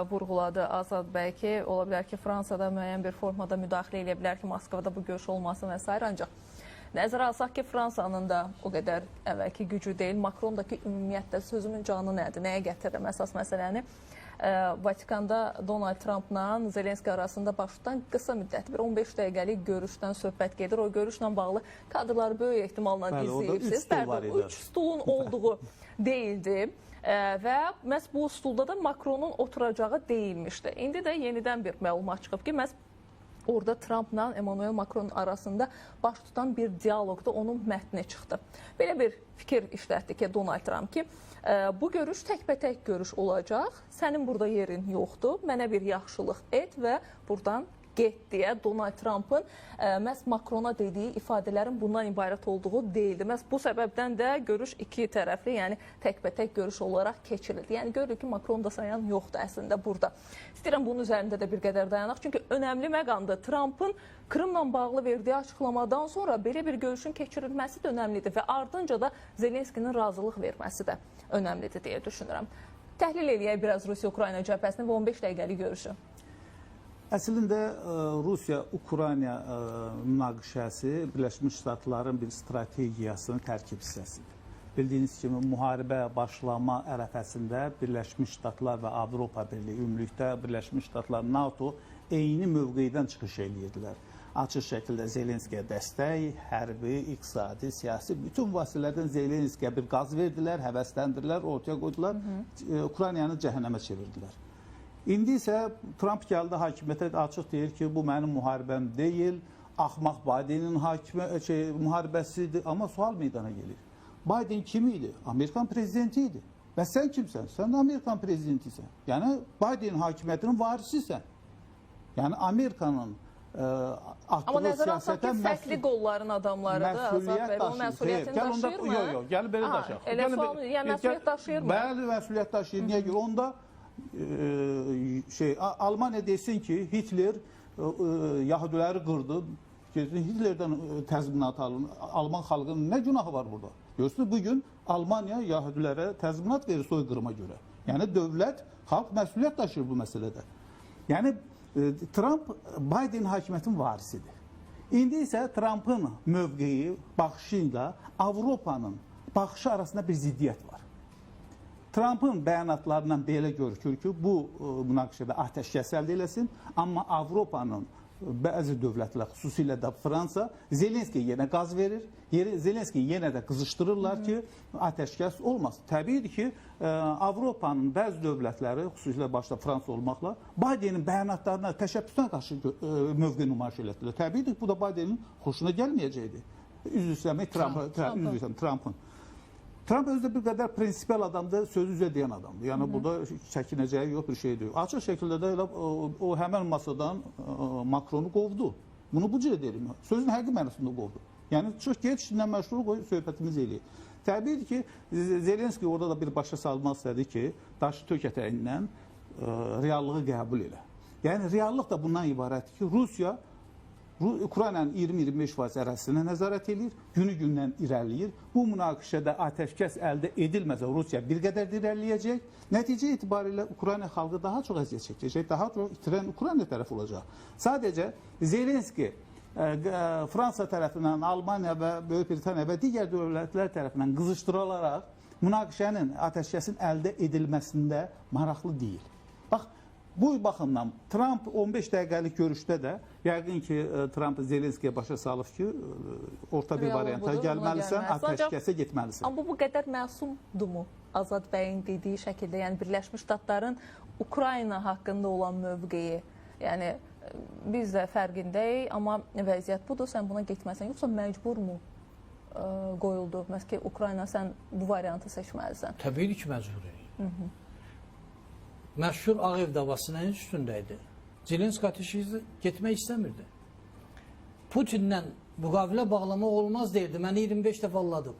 vurğuladı Azad bəy ki, ola bilər ki, Fransada müəyyən bir formada müdaxilə edə bilər ki, Moskvada bu görüş olmasın və s. Ancaq nəzərə alsaq ki, Fransanın da o qədər əvvəlki gücü deyil, Makron da ki, ümumiyyətlə sözümün canı nədir, nəyə gətirirəm əsas məsələni? Vatikanda Donald Trumpla Zelenski arasında başdan qısa müddət, bir 15 dəqiqəlik görüşdən söhbət gedir. O görüşlə bağlı kadrları böyük ehtimalla izləyirsiniz. Bəli, 3 stulun olduğu deyildi və məhz bu stulda da Makronun oturacağı deyilmişdi. İndi də yenidən bir məlumat çıxıb ki, məhz orada Trumpla Emmanuel Macron arasında baş tutan bir diyaloqda onun mətni çıxdı. Belə bir fikir işlətdi ki, Donald Trump ki, bu görüş təkbətək görüş olacaq, sənin burada yerin yoxdur, mənə bir yaxşılıq et və buradan get deyə Donald Trumpın məhz Makrona dediyi ifadələrin bundan ibarət olduğu deyildi. Məhz bu səbəbdən də görüş iki tərəfli, yəni təkbətək görüş olaraq keçirildi. Yəni görürük ki, Makron da sayan yoxdur əslində burada. İstəyirəm bunun üzərində də bir qədər dayanaq. Çünki önəmli məqamdır. Trumpın Krımla bağlı verdiyi açıqlamadan sonra belə bir görüşün keçirilməsi də önəmlidir və ardınca da Zelenskinin razılıq verməsi də önəmlidir deyə düşünürəm. Təhlil eləyək biraz Rusiya-Ukrayna cəbhəsini və 15 dəqiqəlik görüşü. Əslində Rusiya-Ukrayna münaqişəsi Birləşmiş Ştatların bir strategiyasının tərkib hissəsidir. Bildiyiniz kimi müharibə başlama ərəfəsində Birləşmiş Ştatlar və Avropa Birliyi, ümumilikdə Birləşmiş Ştatlar, NATO eyni mövqedən çıxış edirdilər. Açıq şəkildə Zelenskiyə dəstək, hərbi, iqtisadi, siyasi bütün vasitələrdən Zelenskiyə bir qaz verdilər, həvəsləndirdilər, ortaya qoydular, Ukraynanı cəhənnəmə çevirdilər. İndi isə Trump gəldi hakimiyyətə, açıq deyir ki, bu mənim müharibəm deyil, axmaq Bidenin müharibəsidir, amma sual meydana gelir. Biden kim idi? Amerikan prezidenti idi. Və sən kimsən? Sən Amerikan prezidentisən. Yəni Bidenin hakimiyyətinin varisisən. Yəni Amerikanın amma nəzərə alsaq ki, fərqli qolların adamlarıdır, Azad bəy, o məsuliyyətini daşıyır mı? Yox, gəl belə daşıyaq. Elə sual, yəni məsuliyyət daşıyır mı? Bəli, məsuliyyət daşıyır. Niyə görə? Onda Almaniya desin ki, Hitler Yahudiləri qırdı, Hitlerdən təzminat alın, Alman xalqının nə günahı var burada? Görürsünüz, bugün Almaniya Yahudilərə təzminat verir soyqırıma görə. Yəni dövlət, xalq məsuliyyət daşıyır bu məsələdə. Yəni Trump Biden hakimiyyətinin varisidir. İndi isə Trump'ın mövqeyi, baxışı ilə Avropanın baxışı arasında bir ziddiyyət var. Trump'ın bəyanatlarından belə görükür ki, bu münaqişədə atəşkəs əldə eləsin, amma Avropanın bəzi dövlətlər, xüsusilə də Fransa, Zelenskiyə yenə qaz verir, Zelenskiyi yenə də qızışdırırlar ki, atəşkəs olmasın. Təbiidir ki, Avropanın bəzi dövlətləri, xüsusilə başda Fransa olmaqla, Bidenin bəyanatlarına, təşəbbüsünə qarşı mövqe nümayiş etdilər. Təbiidir ki, bu da Bidenin xoşuna gəlməyəcəkdir. Üzr istəmək Trump'ın. Trump özü də bir qədər prinsipal adamdır, sözü üzə deyən adamdır. Yəni burada çəkinəcəyi yox bir şey deyil. Açıq şəkildə də elə o həmən masadan Makronu qovdu. Bunu bu cür deyirəm. Sözün həqiqi mənasında qovdu. Yəni çox gec işindən məşğul qoy söhbətimiz eləyir. Təbiidir ki, Zelenski orada da bir başa salmaq istədi ki, daşı tök ətəyindən reallığı qəbul elə. Yəni reallıq da bundan ibarətdir ki, Rusiya Ukraynanın 20-25% ərazisinə nəzarət edir, günü-gündən irəliləyir. Bu münaqişədə atəşkəs əldə edilməsə Rusiya bir qədər irəliləyəcək. Nəticə itibarilə Ukrayna xalqı daha çox əziyyət çəkəcək, daha çox itirən Ukrayna tərəfi olacaq. Sadəcə Zelenski Fransa tərəfindən, Almaniya və Böyük Britaniya və digər dövlətlər tərəfindən qızışdırılaraq münaqişənin, atəşkəsin əldə edilməsində maraqlı deyil. Bax, bu baxımdan Trump 15 dəqiqəlik görüşdə də yəqin ki, Trump Zelenskiyə başa salıb ki, orta bir varianta gəlməlisən, atəşkəsə getməlisən. Amma bu qədər məsumdur mu Azad bəyin dediyi şəkildə? Yəni Birləşmiş Ştatların Ukrayna haqqında olan mövqeyi, yəni biz də fərqindəyik, amma vəziyyət budur, sən buna getməsən, yoxsa məcbur mu qoyuldu? Məsələn ki, Ukrayna sən bu variantı seçməlisən. Təbii ki, məcbur edir. Məşhur Ağ Ev davasının ən üstündəydi. Zelenski atəşkəsə getmək istəmirdi. Putinlə müqavilə bağlamaq olmaz deyirdi. Məni 25 dəfə alladım.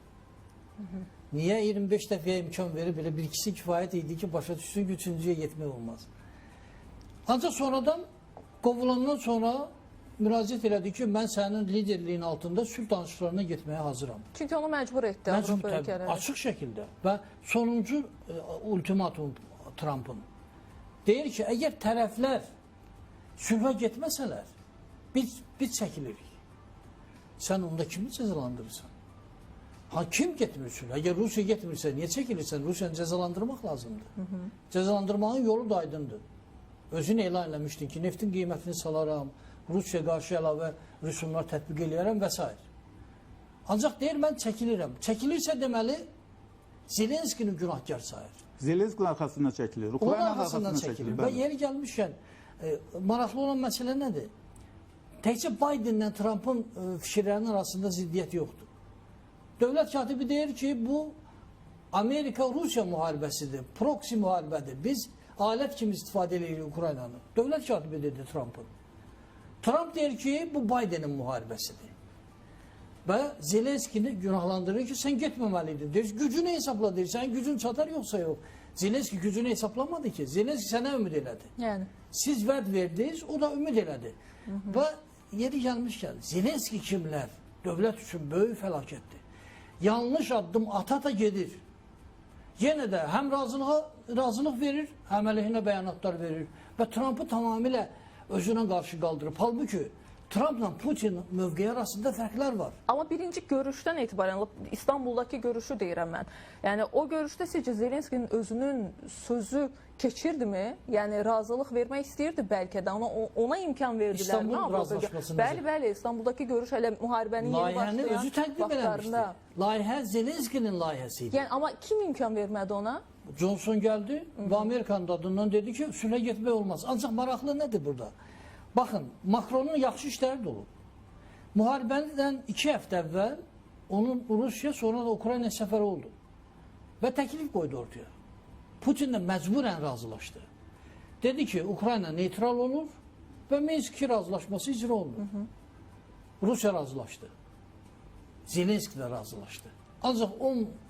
Niyə 25 dəfəyə imkan verir? Belə bir ikisi kifayət idi ki, başa düşsün ki, üçüncüyə getmək olmaz. Ancaq sonradan qovulandan sonra müraciət elədi ki, mən sənin liderliyin altında sülh danışıqlarına getməyə hazıram. Çünki onu məcbur etdi Avropa ölkələri. Açıq şəkildə və sonuncu ultimatum Trump'ın deyir ki, əgər tərəflər sülhə getməsələr, biz çəkilirik. Sən onda kimi cəzalandırırsan? Kim getmir sülhə? Əgər Rusiya getmirsə, niyə çəkilirsən? Rusiyanı cəzalandırmaq lazımdır. Cəzalandırmağın yolu da aydındır. Özün elan eləmişdin ki, neftin qiymətini salaram, Rusiya qarşı əlavə rüsumlar tətbiq eləyərəm və s. Ancaq deyir, mən çəkilirəm. Çəkilirsə deməli, Zelenskini günahkar sayır. Zelenskinin arxasından çəkilir. Onun arxasından çəkilir. Və yeri gəlmişkən, maraqlı olan məsələ nədir? Təkcə Bidenlə Trump'ın fikirlərinin arasında ziddiyyət yoxdur. Dövlət katibi deyir ki, bu Amerika-Rusiya müharibəsidir, proksi müharibədir. Biz alət kimi istifadə edirik Ukraynanı. Dövlət katibi dedi Trump'ın. Trump deyir ki, bu Bidenin müharibəsidir. Və Zelenskini günahlandırır ki, sən getməməliydin. Deyir, gücünü hesabla deyir, sənin gücün çatar yoxsa yox. Zelenski gücünü hesaplamadı ki. Zelenski sənə ümid elədi. Yəni. Siz vəd verdiniz, o da ümid elədi. Və yeri gəlmişkən, Zelenski kimlər? Dövlət üçün böyük fəlakətdir. Yanlış addım ata gedir. Yenə də həm razılıq verir, həm əleyhinə bəyanatlar verir və Trump'ı tamamilə özünə qarşı qaldırıb. Halbuki Trump'la Putin mövqeyi arasında fərqlər var. Amma birinci görüşdən etibarən, İstanbuldakı görüşü deyirəm mən. Yəni o görüşdə sizcə Zelenskinin özünün sözü keçirdimi? Yəni razılıq vermək istəyirdi bəlkə də, ona imkan verdilər. İstanbul razılaşmasını. Bəli, İstanbuldakı görüş hələ müharibənin yeni başlayan Layihəni özü təqdim eləmişdi. Layihə Zelenskinin layihəsi idi. Yəni amma kim imkan vermədi ona? Johnson gəldi və Amerikanın adından dedi ki, sülhə getmək olmaz. Ancaq maraqlı nədir burada? Baxın, Macronun yaxşı işləri də olub. Müharibədən 2 həftə əvvəl onun Rusiya, sonra da Ukrayna səfəri oldu. Və təklif qoydu ortaya. Putinlə məcburən razılaşdı. Dedi ki, Ukrayna neytral olur və Minsk 2 razılaşması icra olunur. Rusiya razılaşdı. Zelenski də razılaşdı. Ancaq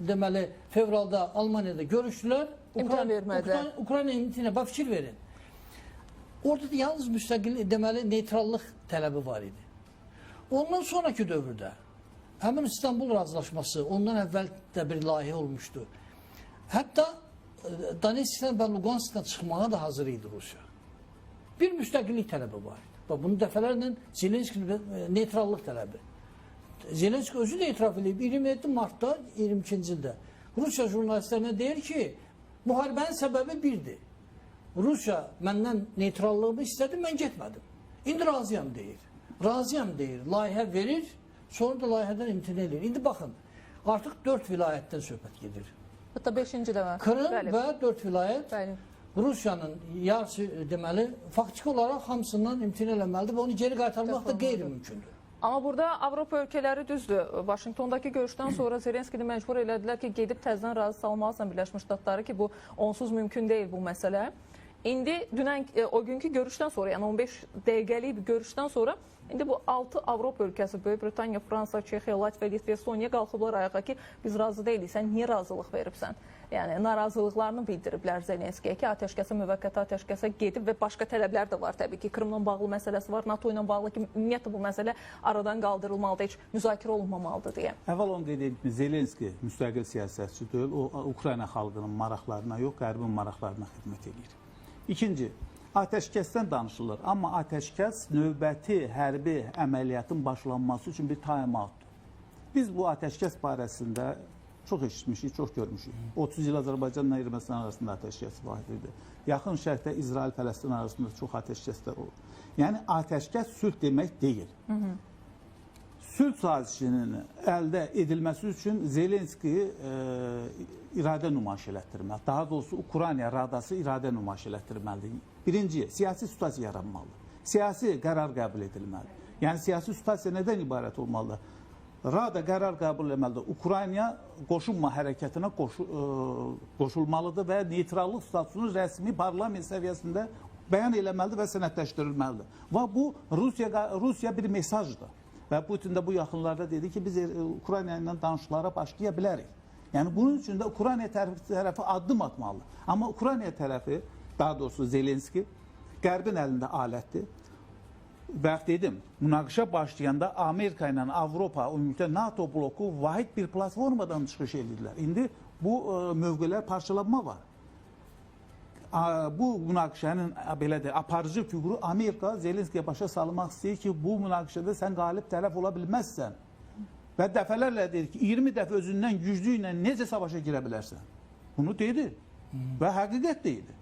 deməli, fevralda Almaniyada görüşdülər. İmkan vermədilər. Ukrayna imtina, bax fikir verin. Orada da yalnız müstəqil, deməli, neytrallıq tələbi var idi. Ondan sonraki dövrdə, həmin İstanbul razılaşması, ondan əvvəl də bir layihə olmuşdu. Hətta Donetskdən və Luganskdan çıxmağa da hazır idi Rusiya. Bir müstəqillik tələbi var idi. Bax, bunu dəfələrlə Zelenskinin neytrallıq tələbi. Zelenski özü də etiraf edib 27 martda 22-ci ildə Rusiya jurnalistlərinə deyir ki, müharibənin səbəbi birdir. Rusiya məndən neytrallığımı istədi, mən getmədim. İndi razıyam deyir. Razıyam deyir, layihə verir, sonra da layihədən imtina edir. İndi baxın, artıq 4 vilayətdən söhbət gedir. Hətta 5-ci də var. Krım və 4 vilayət Bəli. Rusiyanın yarısı deməli, faktiki olaraq hamısından imtina eləməlidir və onu geri qaytarmaq da qeyri-mümkündür. Amma burada Avropa ölkələri düzdür. Vaşinqtondakı görüşdən sonra Zelenskini məcbur elədilər ki, gedib təzədən razı salmalısan Birləşmiş Ştatları ki, bu onsuz mümkün deyil bu məsələ. İndi dünən o günkü görüşdən sonra, yəni 15 dəqiqəlik bir görüşdən sonra indi bu 6 Avropa ölkəsi, Böyük Britaniya, Fransa, Çexiya, Latviya, Litva, Estoniya qalxıblar ayağa ki, biz razı deyilik, sən niyə razılıq veribsən? Yəni narazılıqlarını bildiriblər Zelenskiyə ki, atəşkəsə, müvəqqəti atəşkəsə gedib və başqa tələblər də var təbii ki, Krımla bağlı məsələsi var, NATO ilə bağlı ki, ümumiyyətlə bu məsələ aradan qaldırılmalıdır, heç müzakirə olunmamalıdır deyə. Əvvəl onu qeyd edib ki, Zelenski müstəqil siyasətçi deyil, o Ukrayna xalqının maraqlarına yox, qərbin maraqlarına xidmət edir. İkinci, atəşkəsdən danışılır, amma atəşkəs növbəti hərbi əməliyyatın başlanması üçün bir time-outdur. Biz bu atəşkəs barəsində çox eşitmişik, çox görmüşük. 30 il Azərbaycanla Ermənistan arasında atəşkəs var idi. Yaxın şərqdə İsrail-Fələstin arasında çox atəşkəslər olur. Yəni atəşkəs sülh demək deyil. Sülh sazişinin əldə edilməsi üçün Zelenski iradə nümayiş elətdirməli. Daha doğrusu Ukrayna Radası iradə nümayiş elətdirməlidir. Birinci, siyasi situasiya yaranmalıdır. Siyasi qərar qəbul edilməlidir. Yəni siyasi situasiya nədən ibarət olmalıdır? Rada qərar qəbul etməlidir. Ukrayna qoşulma hərəkətinə qoşulmalıdır və neytrallıq statusunu rəsmi parlament səviyyəsində bəyan eləməlidir və sənədləşdirilməlidir. Və bu Rusiya bir mesajdır. Və Putin də bu yaxınlarda dedi ki, biz Ukrayna ilə danışıqlara başlaya bilərik. Yəni bunun üçün də Ukrayna tərəfi addım atmalıdır. Amma Ukrayna tərəfi, daha doğrusu Zelenski, qərbin əlində alətdir. Bəx dedim, münaqişə başlayanda Amerika ilə Avropa, ümumiyyətlə NATO bloku vahid bir platformadan çıxış edirlər. İndi bu mövqelər parçalanma var. Bu münaqişənin belə də aparıcı fiquru Amerika Zelenskiyə başa salmaq istəyir ki, bu münaqişədə sən qalib tərəf ola bilməzsən. Və dəfələrlə deyir ki, 20 dəfə özündən güclü ilə necə savaşa girə bilərsən? Bunu dedi və həqiqət deyildi.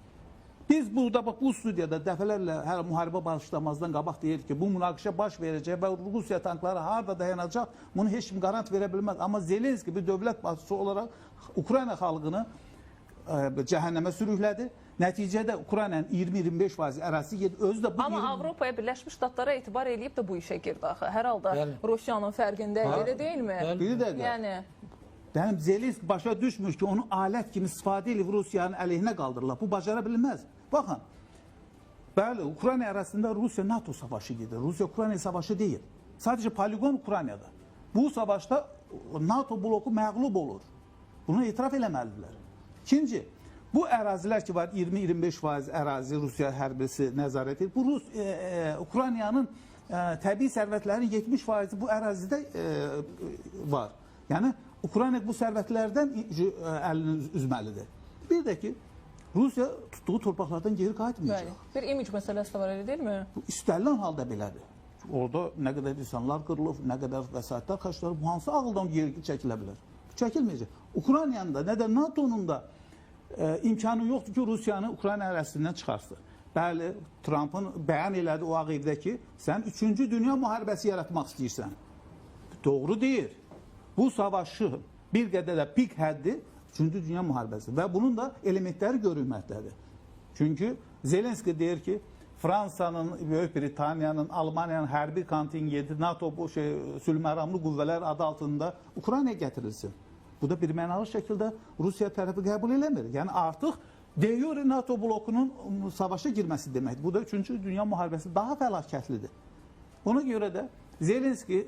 Biz burada bu studiyada dəfələrlə hər müharibə başlamazdan qabaq deyir ki, bu münaqişə baş verəcək və Rusiya tankları harada dayanacaq, bunu heç kim qarant verə bilməz. Amma Zelenski bir dövlət başçısı olaraq Ukrayna xalqını cəhənnəmə sürüklədi. Nəticədə Ukraynanın 20-25% ərazisi gedir. Özü də bu Amma Avropaya, Birləşmiş Ştatlara etibar edib də bu işə girdi axı. Hər halda Rusiyanın fərqində elə deyilmi? Bir dəqiqə. Yəni Zelenski başa düşmür ki, onu alət kimi istifadə edib Rusiyanın əleyhinə qaldırırlar. Bu bacara bilməz. Baxın, Bəli, Ukrayna ərazisində Rusiya-NATO savaşı gedir. Rusiya-Ukrayna savaşı deyil. Sadəcə poligon Ukraynada. Bu savaşda NATO bloku məğlub olur. Bunu etiraf eləməlidirlər. İkinci, bu ərazilər ki var 20-25% ərazi Rusiya hərbisi nəzarət edir. Bu Ukraynanın təbii sərvətlərinin 70% bu ərazidə var. Yəni Ukrayna bu sərvətlərdən əlini üzməlidir. Bir də ki, Rusiya tutduğu torpaqlardan geri qayıtmayacaq. Bir image məsələsi də var, elə deyilmi? Bu istənilən halda belədir. Orada nə qədər insanlar qırılıb, nə qədər vəsaitlər xərclənib, bu hansı ağıldan geri çəkilə bilər? Bu çəkilməyəcək. Ukraynanın da, nə də NATO-nun da imkanı yoxdur ki, Rusiyanı Ukrayna ərazisindən çıxarsın. Bəli, Trump'ın bəyan elədi o ağ evdə ki, sən 3-cü dünya müharibəsi yaratmaq istəyirsən. Doğru deyil. Bu savaşı bir qədər də pik həddi 3-cü dünya müharibəsi və bunun da elementləri görülməkdədir. Çünki Zelenski deyir ki, Fransanın, Böyük Britaniyanın, Almaniyanın hərbi kontingenti NATO bu sülhməramlı qüvvələr adı altında Ukraynaya gətirilsin. Bu da bir mənalı şəkildə Rusiya tərəfi qəbul eləmir. Yəni artıq de jure NATO blokunun savaşa girməsi deməkdir. Bu da 3-cü dünya müharibəsi daha fəlakətlidir. Ona görə də Zelenski,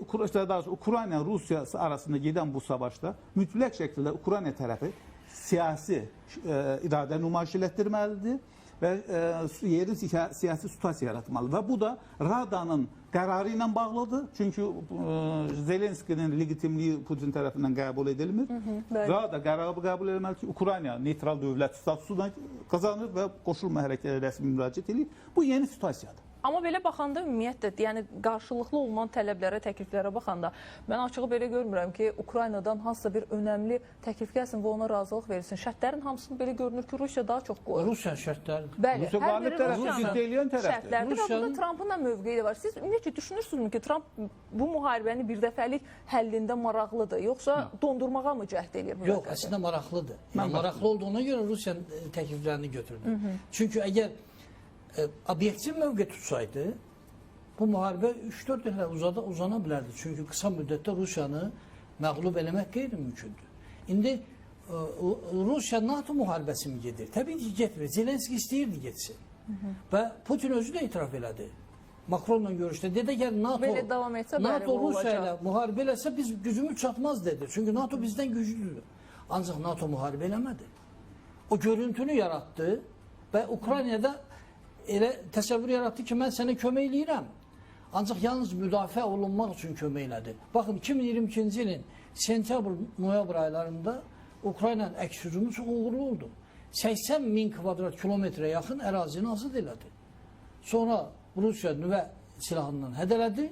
Ukrayna, Rusiya arasında gedən bu savaşda mütləq şəkildə Ukrayna tərəfi siyasi iradə nümayiş etdirməlidir və yeri siyasi situasiya yaratmalı. Və bu da Radanın qərarı ilə bağlıdır. Çünki Zelenskinin legitimliyi Putin tərəfindən qəbul edilmir. Rada qərarı qəbul edilməli ki, Ukrayna neytral dövlət statusuna qazanır və qoşulma hərəkətə rəsmi müraciət edir. Bu yeni situasiyadır. Amma belə baxanda ümumiyyətlə, yəni qarşılıqlı olunan tələblərə, təkliflərə baxanda mən açığı belə görmürəm ki, Ukraynadan hansısa bir önəmli təklif gəlsin və ona razılıq verilsin. Şərtlərin hamısını belə görünür ki, Rusiya daha çox qoyur. Rusiyanın şərtləridir. Bəli, Rusiya hər biri Rusiyanın şərtlərdir və burada Trump'ın da mövqeyi var. Siz ümumiyyətlə düşünürsünüzmü ki, Trump bu müharibəni bir dəfəlik həllində maraqlıdır, yoxsa dondurmağa mı cəhd edir? Yox, əslində maraqlıdır. Yəni, maraqlı olduğuna görə Rusiyanın təkliflərini götürdü. Çünki əgər obyektiv mövqe tutsaydı, bu müharibə 3-4 ilə uzana bilərdi. Çünki qısa müddətdə Rusiyanı məğlub eləmək qeyri-mümkündür. İndi Rusiya NATO müharibəsi mi gedir? Təbii ki, getmir. Zelenski istəyirdi getsin. Və Putin özü də etiraf elədi. Makronla görüşdə dedi ki, NATO Rusiya ilə müharibə eləsə biz gücümüz çatmaz dedi. Çünki NATO bizdən güclüdür. Ancaq NATO müharibə eləmədi. O görüntünü yarattı və Ukraynada elə təsəvvür yaratdı ki, mən sənə kömək eləyirəm. Ancaq yalnız müdafiə olunmaq üçün kömək elədi. Baxın, 2022-ci ilin sentyabr-noyabr aylarında Ukraynanın əks hücumu çox uğurlu oldu. 80.000 kvadrat kilometrə yaxın ərazini azad elədi. Sonra Rusiya nüvə silahından hədələdi,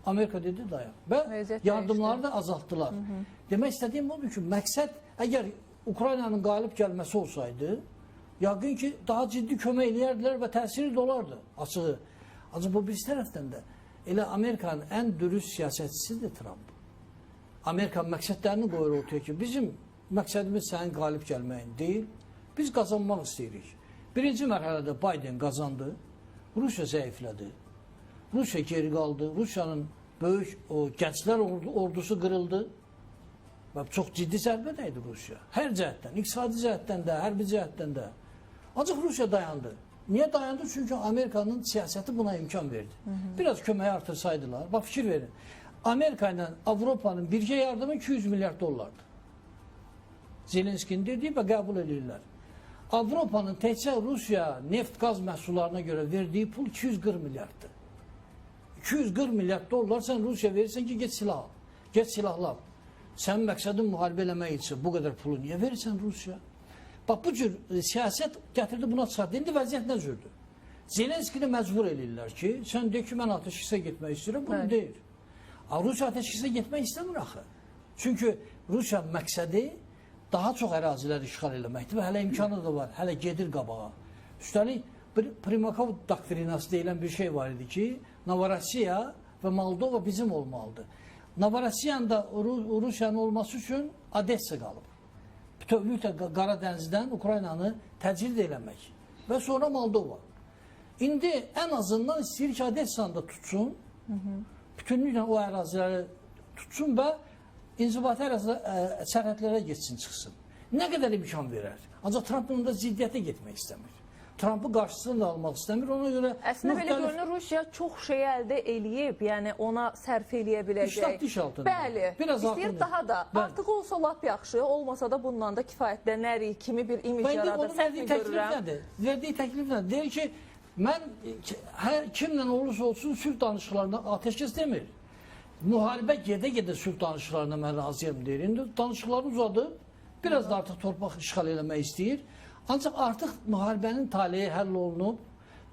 Amerika dedi dayan. Və yardımları da azaltdılar. Demək istədiyim budur ki, məqsəd əgər Ukraynanın qalib gəlməsi olsaydı, yəqin ki, daha ciddi kömək eləyərdilər və təsiri də olardı, açığı. Ancaq bu bir tərəfdən də elə Amerikanın ən dürüst siyasətçisidir Trump. Amerika məqsədlərini qoyur ortaya ki, bizim məqsədimiz sənin qalib gəlməyin deyil, biz qazanmaq istəyirik. Birinci mərhələdə Biden qazandı, Rusiya zəiflədi, Rusiya geri qaldı, Rusiyanın böyük gənclər ordusu qırıldı və çox ciddi zərbə dəydi Rusiya. Hər cəhətdən, iqtisadi cəhətdən də, hərbi cəhətdən də. Ancaq Rusiya dayandı. Niyə dayandı? Çünki Amerikanın siyasəti buna imkan verdi. Biraz köməyi artırsaydılar, bax fikir verin. Amerika ilə Avropanın birgə yardımı 200 milyard dollardır. Zelenskinin dediyi və qəbul edirlər. Avropanın təkcə Rusiya neft qaz məhsullarına görə verdiyi pul 240 milyarddır. 240 milyard dollar sən Rusiya verirsən ki, get silah al, get silahla. Sənin məqsədin müharibə eləmək üçün bu qədər pulu niyə verirsən Rusiya? Bax, bu cür siyasət gətirdi buna çıxardı. İndi vəziyyət nə cürdür? Zelenskini məcbur edirlər ki, sən deyək ki, mən ateşkisə getmək istəyirəm, bunu deyir. Rusiya ateşkisə getmək istəmir axı. Çünki Rusiya məqsədi daha çox ərazilər işğal eləməkdir və hələ imkanı da var, hələ gedir qabağa. Üstəlik, Primakov doktrinası deyilən bir şey var idi ki, Novorossiya və Moldova bizim olmalıdır. Novorossiyanın da Rusiyanın olması üçün Odessa qalıb. Bütövlüklə Qara dənizdən Ukraynanı təcrid eləmək və sonra Moldova. İndi ən azından istəyir ki, Odessanı da tutsun, bütünlüklə o əraziləri tutsun və inzibati sərhədlərə geçsin, çıxsın. Nə qədər imkan verər? Ancaq Trump da ziddiyyətə getmək istəmir. Trampı qarşısını da almaq istəmir. Ona görə Əslində belə görünür, Rusiya çox şey əldə eləyib, yəni ona sərf eləyə biləcək. İştah diş altında. Bəli, Biraz istəyir altında. daha da. Bəli. Artıq olsa lap yaxşı, olmasa da bundan da kifayətlənərik kimi bir imic Və indi yaradır. onun verdiyi təklif nədir? Verdiyi təklif nədir? Deyir ki, mən hər kimlə olursa olsun sülh danışıqlarında ateşkəs demir. Müharibə gedə-gedə sülh danışıqlarına mən razıyam deyir. İndi danışıqlarını uzadıb, biraz da artıq torpaq işğal eləmək istəyir. Ancaq artıq müharibənin taleyi həll olunub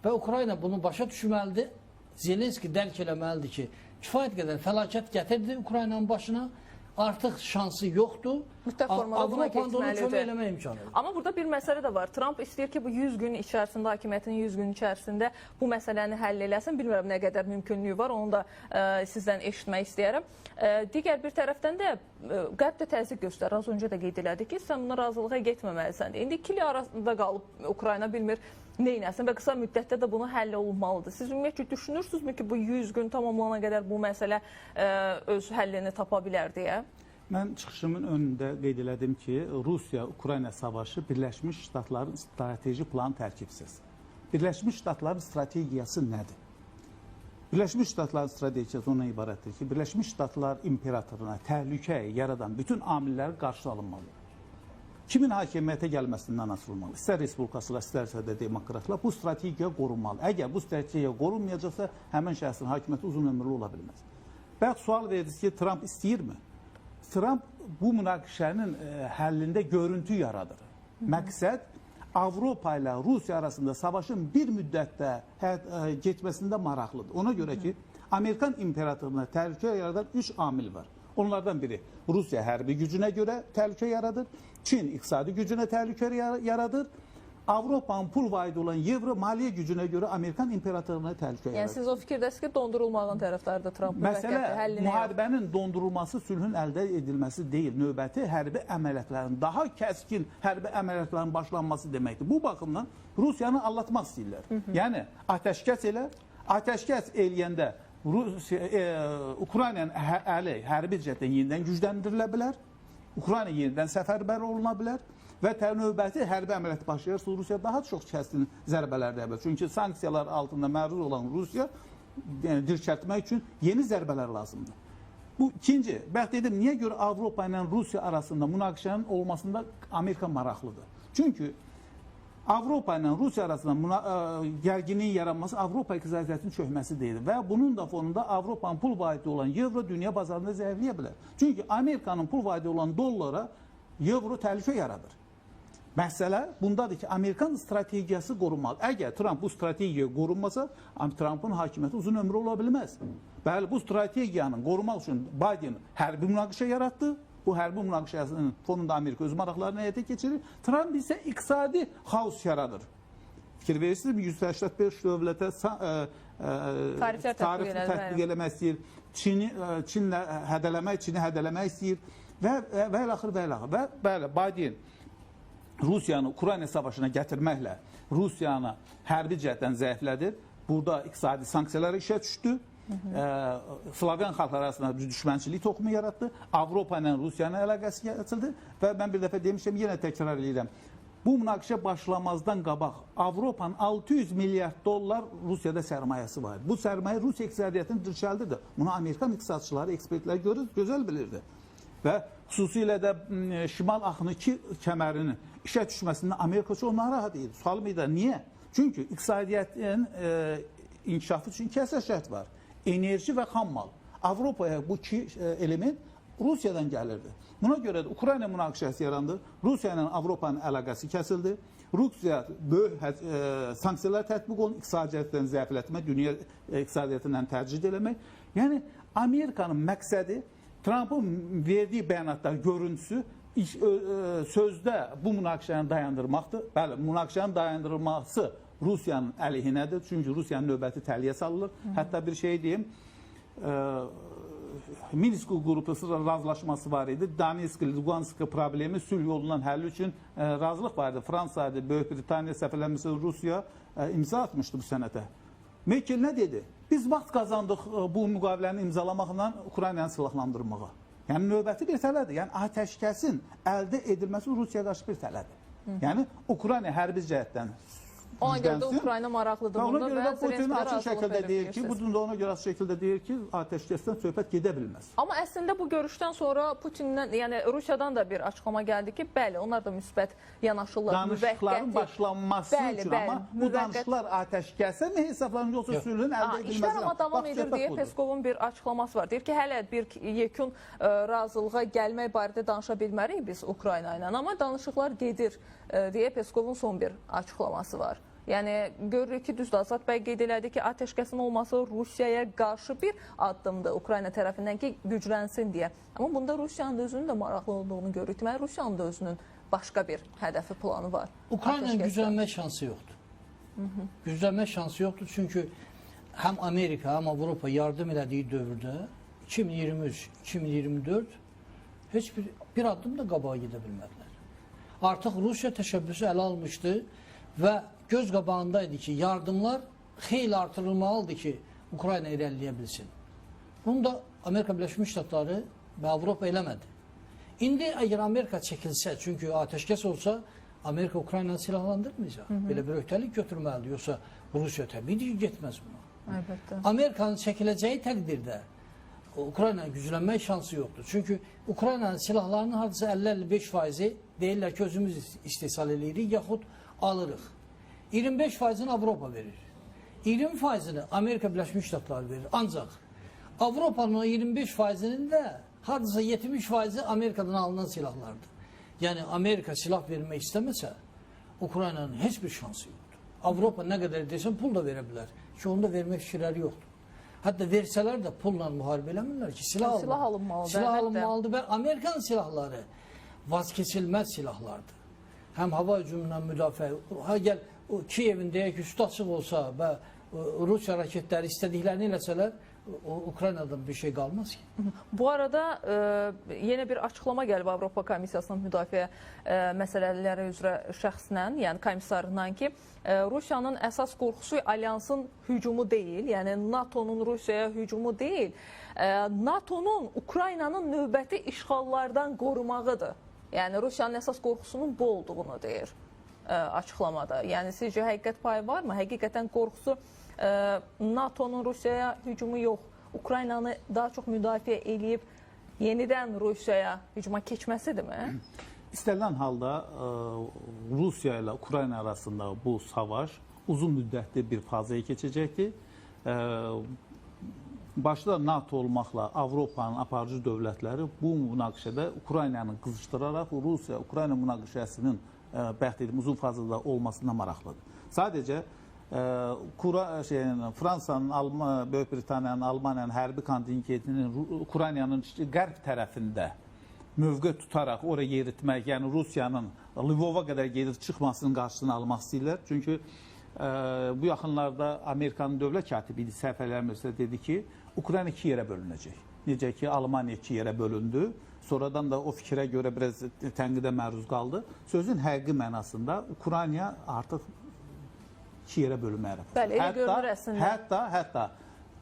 və Ukrayna bunu başa düşməlidir. Zelenski dərk eləməlidir ki, kifayət qədər fəlakət gətirdi Ukraynanın başına. Artıq şansı yoxdur. Mütləq formada buna Avropanın da ona kömək getməlidir. eləmək imkanı yoxdur. Amma burada bir məsələ də var. Trump istəyir ki, bu 100 gün içərisində, hakimiyyətin 100 gün içərisində bu məsələni həll eləsin. Bilmirəm nə qədər mümkünlüyü var, onu da sizdən eşitmək istəyərəm. Digər bir tərəfdən də Qərb də təzyiq göstərir. Az öncə də qeyd elədik ki, sən buna razılığa getməməlisən. İndi ikili arasında qalıb Ukrayna bilmir neynəsin və qısa müddətdə də bunu həll olunmalıdır. Siz ümumiyyətlə düşünürsünüzmü ki, bu 100 gün tamamlanana qədər bu məsələ öz həllini tapa bilər deyə? Mən çıxışımın önündə qeyd elədim ki, Rusiya-Ukrayna savaşı Birləşmiş Ştatların strateji plan tərkibsiz. Birləşmiş Ştatların strategiyası nədir? Birləşmiş Ştatların strategiyası ondan ibarətdir ki, Birləşmiş Ştatlar imperatoruna təhlükə yaradan bütün amilləri qarşı alınmalıdır. Kimin hakimiyyətə gəlməsindən asılı olmalı? İstər respublikaçılar, istərsə də demokratlar bu strategiya qorunmalı. Əgər bu strategiya qorunmayacaqsa, həmin şəxsin hakimiyyəti uzun ömürlü ola bilməz. Bəs sual verdiniz ki, Trump istəyirmi? Trump bu münaqişənin həllində görüntü yaradır. Məqsəd Avropa ilə Rusiya arasında savaşın bir müddətdə getməsində maraqlıdır. Ona görə ki, Amerikan imperatorluğuna təhlükə yaradan 3 amil var. Onlardan biri Rusiya hərbi gücünə görə təhlükə yaradır, Çin iqtisadi gücünə təhlükə yaradır, Avropanın pul vaidi olan Avro maliyyə gücünə görə Amerikan imperatorluğuna təhlükə yaradır. Yəni siz o fikirdəsiniz ki, dondurulmağın tərəfdarıdır Trump? Məsələ müharibənin dondurulması, sülhün əldə edilməsi deyil, növbəti hərbi əməliyyatların, daha kəskin hərbi əməliyyatların başlanması deməkdir. Bu baxımdan Rusiyanı allatmaq istəyirlər. Yəni atəşkəs elə, atəşkəs eləyəndə Ukraynanın əli hərbi cəhətdən yenidən gücləndirilə bilər, Ukrayna yenidən səfərbər oluna bilər və növbəti hərbi əməliyyat başlayarsa Rusiya daha çox kəskin zərbələr deyə bilər. Çünki sanksiyalar altında məruz olan Rusiya dirçəltmək üçün yeni zərbələr lazımdır. Bu ikinci, bəxt dedim, niyə görə Avropa ilə Rusiya arasında münaqişənin olmasında Amerika maraqlıdır? Çünki Avropa ilə Rusiya arasında gərginliyin yaranması Avropa iqtisadiyyatının çökməsi deyil və bunun da fonunda Avropanın pul vaidi olan Avro dünya bazarında zəifləyə bilər. Çünki Amerikanın pul vaidi olan dollara Avro təhlükə yaradır. Məsələ bundadır ki, Amerikan strategiyası qorunmalı. Əgər Trump bu strategiya qorunmasa, Trumpın hakimiyyəti uzun ömrü ola bilməz. Bəli, bu strategiyanın qorunmaq üçün Biden hərbi münaqişə yaratdı. Bu hərbi münaqişəsinin fonunda Amerika öz maraqlarını həyata keçirir. Trump isə iqtisadi xaos yaradır. Fikir verirsiniz, 185 dövlətə tarif tətbiq eləmək istəyir. Çinlə hədələmək, Çini hədələmək istəyir və ilaxır və ilaxır. Və bəli, Biden Rusiyanı Ukrayna savaşına gətirməklə Rusiyanı hərbi cəhətdən zəiflədir. Burada iqtisadi sanksiyalar işə düşdü. Slavyan xalqlar arasında düşmənçilik toxumu yaratdı. Avropa ilə Rusiyanın əlaqəsi açıldı və mən bir dəfə demişəm, yenə təkrar edirəm. Bu münaqişə başlamazdan qabaq Avropanın 600 milyard dollar Rusiyada sərmayəsi var. Bu sərmayə Rusiya iqtisadiyyatını dirçəldirdi. Bunu Amerikan iqtisadçıları, ekspertlər gözəl bilirdi. Və xüsusilə də Şimal Axını 2 kəmərinin işə düşməsində Amerika çox narahat idi. Sualım idi, niyə? Çünki iqtisadiyyatın inkişafı üçün 2 əsas şərt var. Enerji və xammal. Avropaya bu 2 element Rusiyadan gəlirdi. Buna görə də Ukrayna münaqişəsi yarandı. Rusiya ilə Avropanın əlaqəsi kəsildi. Rusiya böyük sanksiyalar tətbiq olundu, iqtisadiyyatdan zəiflətmə, dünya iqtisadiyyatından tərcih eləmək. Yəni Amerikanın məqsədi Trump'ın verdiyi bəyanatlar görüntüsü sözdə bu münaqişəni dayandırmaqdır. Bəli, münaqişənin dayandırılması Rusiyanın əleyhinədir. Çünki Rusiyanın növbəti təliyə salınır. Hətta bir şey deyim, Minsk qrupu razılaşması var idi. Donetsk, Lugansk problemi sülh yolundan həll üçün razılıq var idi. Fransa, Böyük Britaniya, səfərləməsi Rusiya imza atmışdı bu sənətə. Merkel nə dedi? Biz vaxt qazandıq bu müqaviləni imzalamaqla Ukraynanı silahlandırmağa. Yəni növbəti bir tələdir. Yəni atəşkəsin əldə edilməsi Rusiyaya qarşı bir tələdir. Yəni Ukrayna hərbi cəhətdən Ona görə də güclənsin. Ukrayna maraqlıdır Ona bunda görə və də Putin Zelenskiyə açıq razılıq şəkildə verib deyir ki, deyirsiniz. Putin də ona görə açıq şəkildə deyir ki, atəşkəsdən söhbət gedə bilməz. Amma əslində bu görüşdən sonra Putindən, yəni Rusiyadan da bir açıqlama gəldi ki, bəli, onlar da müsbət yanaşırlar. Danışıqların başlanması üçün, amma bu danışıqlar atəşkəsə mi hesablanır, yoxsa sülhün əldə edilməsi? İşlər amma davam edir deyə Peskovun bir açıqlaması var. Deyir ki, hələ bir yekun razılığa gəlmək barədə danışa bilmərik biz Ukrayna ilə, amma danışıqlar gedir deyə Peskovun son bir açıqlaması var. Yəni görürük ki, düzdür, Azad bəy qeyd elədi ki, atəşkəsin olması Rusiyaya qarşı bir addımdır Ukrayna tərəfindən ki, güclənsin deyə. Amma bunda Rusiyanın da özünün də maraqlı olduğunu görürük. Deməli, Rusiyanın da özünün başqa bir hədəfi, planı var. Ukraynanın güclənmək şansı yoxdur. Güclənmək şansı yoxdur, çünki həm Amerika, həm Avropa yardım elədiyi dövrdə 2023-2024 heç bir addım da qabağa gedə bilmədilər. Artıq Rusiya təşəbbüsü ələ almışdı və göz qabağındaydı ki, yardımlar xeyli artırılmalıdır ki, Ukrayna irəliləyə bilsin. Bunu da Amerika Birləşmiş Ştatları və Avropa eləmədi. İndi əgər Amerika çəkilsə, çünki atəşkəs olsa, Amerika Ukraynanı silahlandırmayacaq. Belə bir öhdəlik götürməlidir. Yoxsa Rusiya təbii ki, getməz buna. Əlbəttə. Amerikanın çəkiləcəyi təqdirdə Ukraynanın güclənmək şansı yoxdur. Çünki Ukraynanın silahlarının hardasa 50-55% deyirlər ki, özümüz istehsal edirik, yaxud alırıq. 25%-ni Avropa verir. 20%-ni Amerika Birləşmiş Ştatları verir. Ancaq Avropanın 25%-nin də hardasa 70%-i Amerikadan alınan silahlardır. Yəni Amerika silah vermək istəməsə, Ukraynanın heç bir şansı yoxdur. Avropa nə qədər desən pul da verə bilər ki, onu da vermək fikirləri yoxdur. Hətta versələr də pulla müharibə eləmirlər ki, silah alınmalıdır. Silah alınmalıdır və Amerikan silahları vazkeçilməz silahlardır. Həm hava hücumundan müdafiə, gəl Kiyevin deyək ki, üstü açıq olsa və Rusiya raketləri istədiklərini eləsələr, Ukraynadan bir şey qalmaz ki. Bu arada yenə bir açıqlama gəlib Avropa Komissiyasının müdafiə məsələləri üzrə şəxslə, yəni komissarından ki, Rusiyanın əsas qorxusu alyansın hücumu deyil, yəni NATO'nun Rusiyaya hücumu deyil, NATO'nun Ukraynanın növbəti işğallardan qorumağıdır. Yəni Rusiyanın əsas qorxusunun bu olduğunu deyir açıqlamada. Yəni sizcə həqiqət payı varmı? Həqiqətən qorxusu NATO'nun Rusiyaya hücumu yox, Ukraynanı daha çox müdafiə eləyib yenidən Rusiyaya hücuma keçməsidirmi? İstənilən halda Rusiya ilə Ukrayna arasında bu savaş uzun müddətli bir fazaya keçəcəkdir. Başda NATO olmaqla Avropanın aparıcı dövlətləri bu münaqişədə Ukraynanı qızışdıraraq Rusiya-Ukrayna münaqişəsinin bəhd edib uzun fazada olmasına maraqlıdır. Sadəcə Fransanın, Böyük Britaniyanın, Almaniyanın hərbi kontingentinin Ukraynanın qərb tərəfində mövqe tutaraq oraya yeritmək, yəni Rusiyanın Lvova qədər gedib çıxmasının qarşısını almaq istəyirlər. Çünki bu yaxınlarda Amerikanın dövlət katibi səhv eləmirsə dedi ki, Ukrayna iki yerə bölünəcək. Necə ki, Almaniya iki yerə bölündü. Sonradan da o fikrə görə biraz tənqidə məruz qaldı. Sözün həqiqi mənasında Ukrayna artıq iki yerə bölünməyə rəfədir. Bəli, elə görünür əslində. Hətta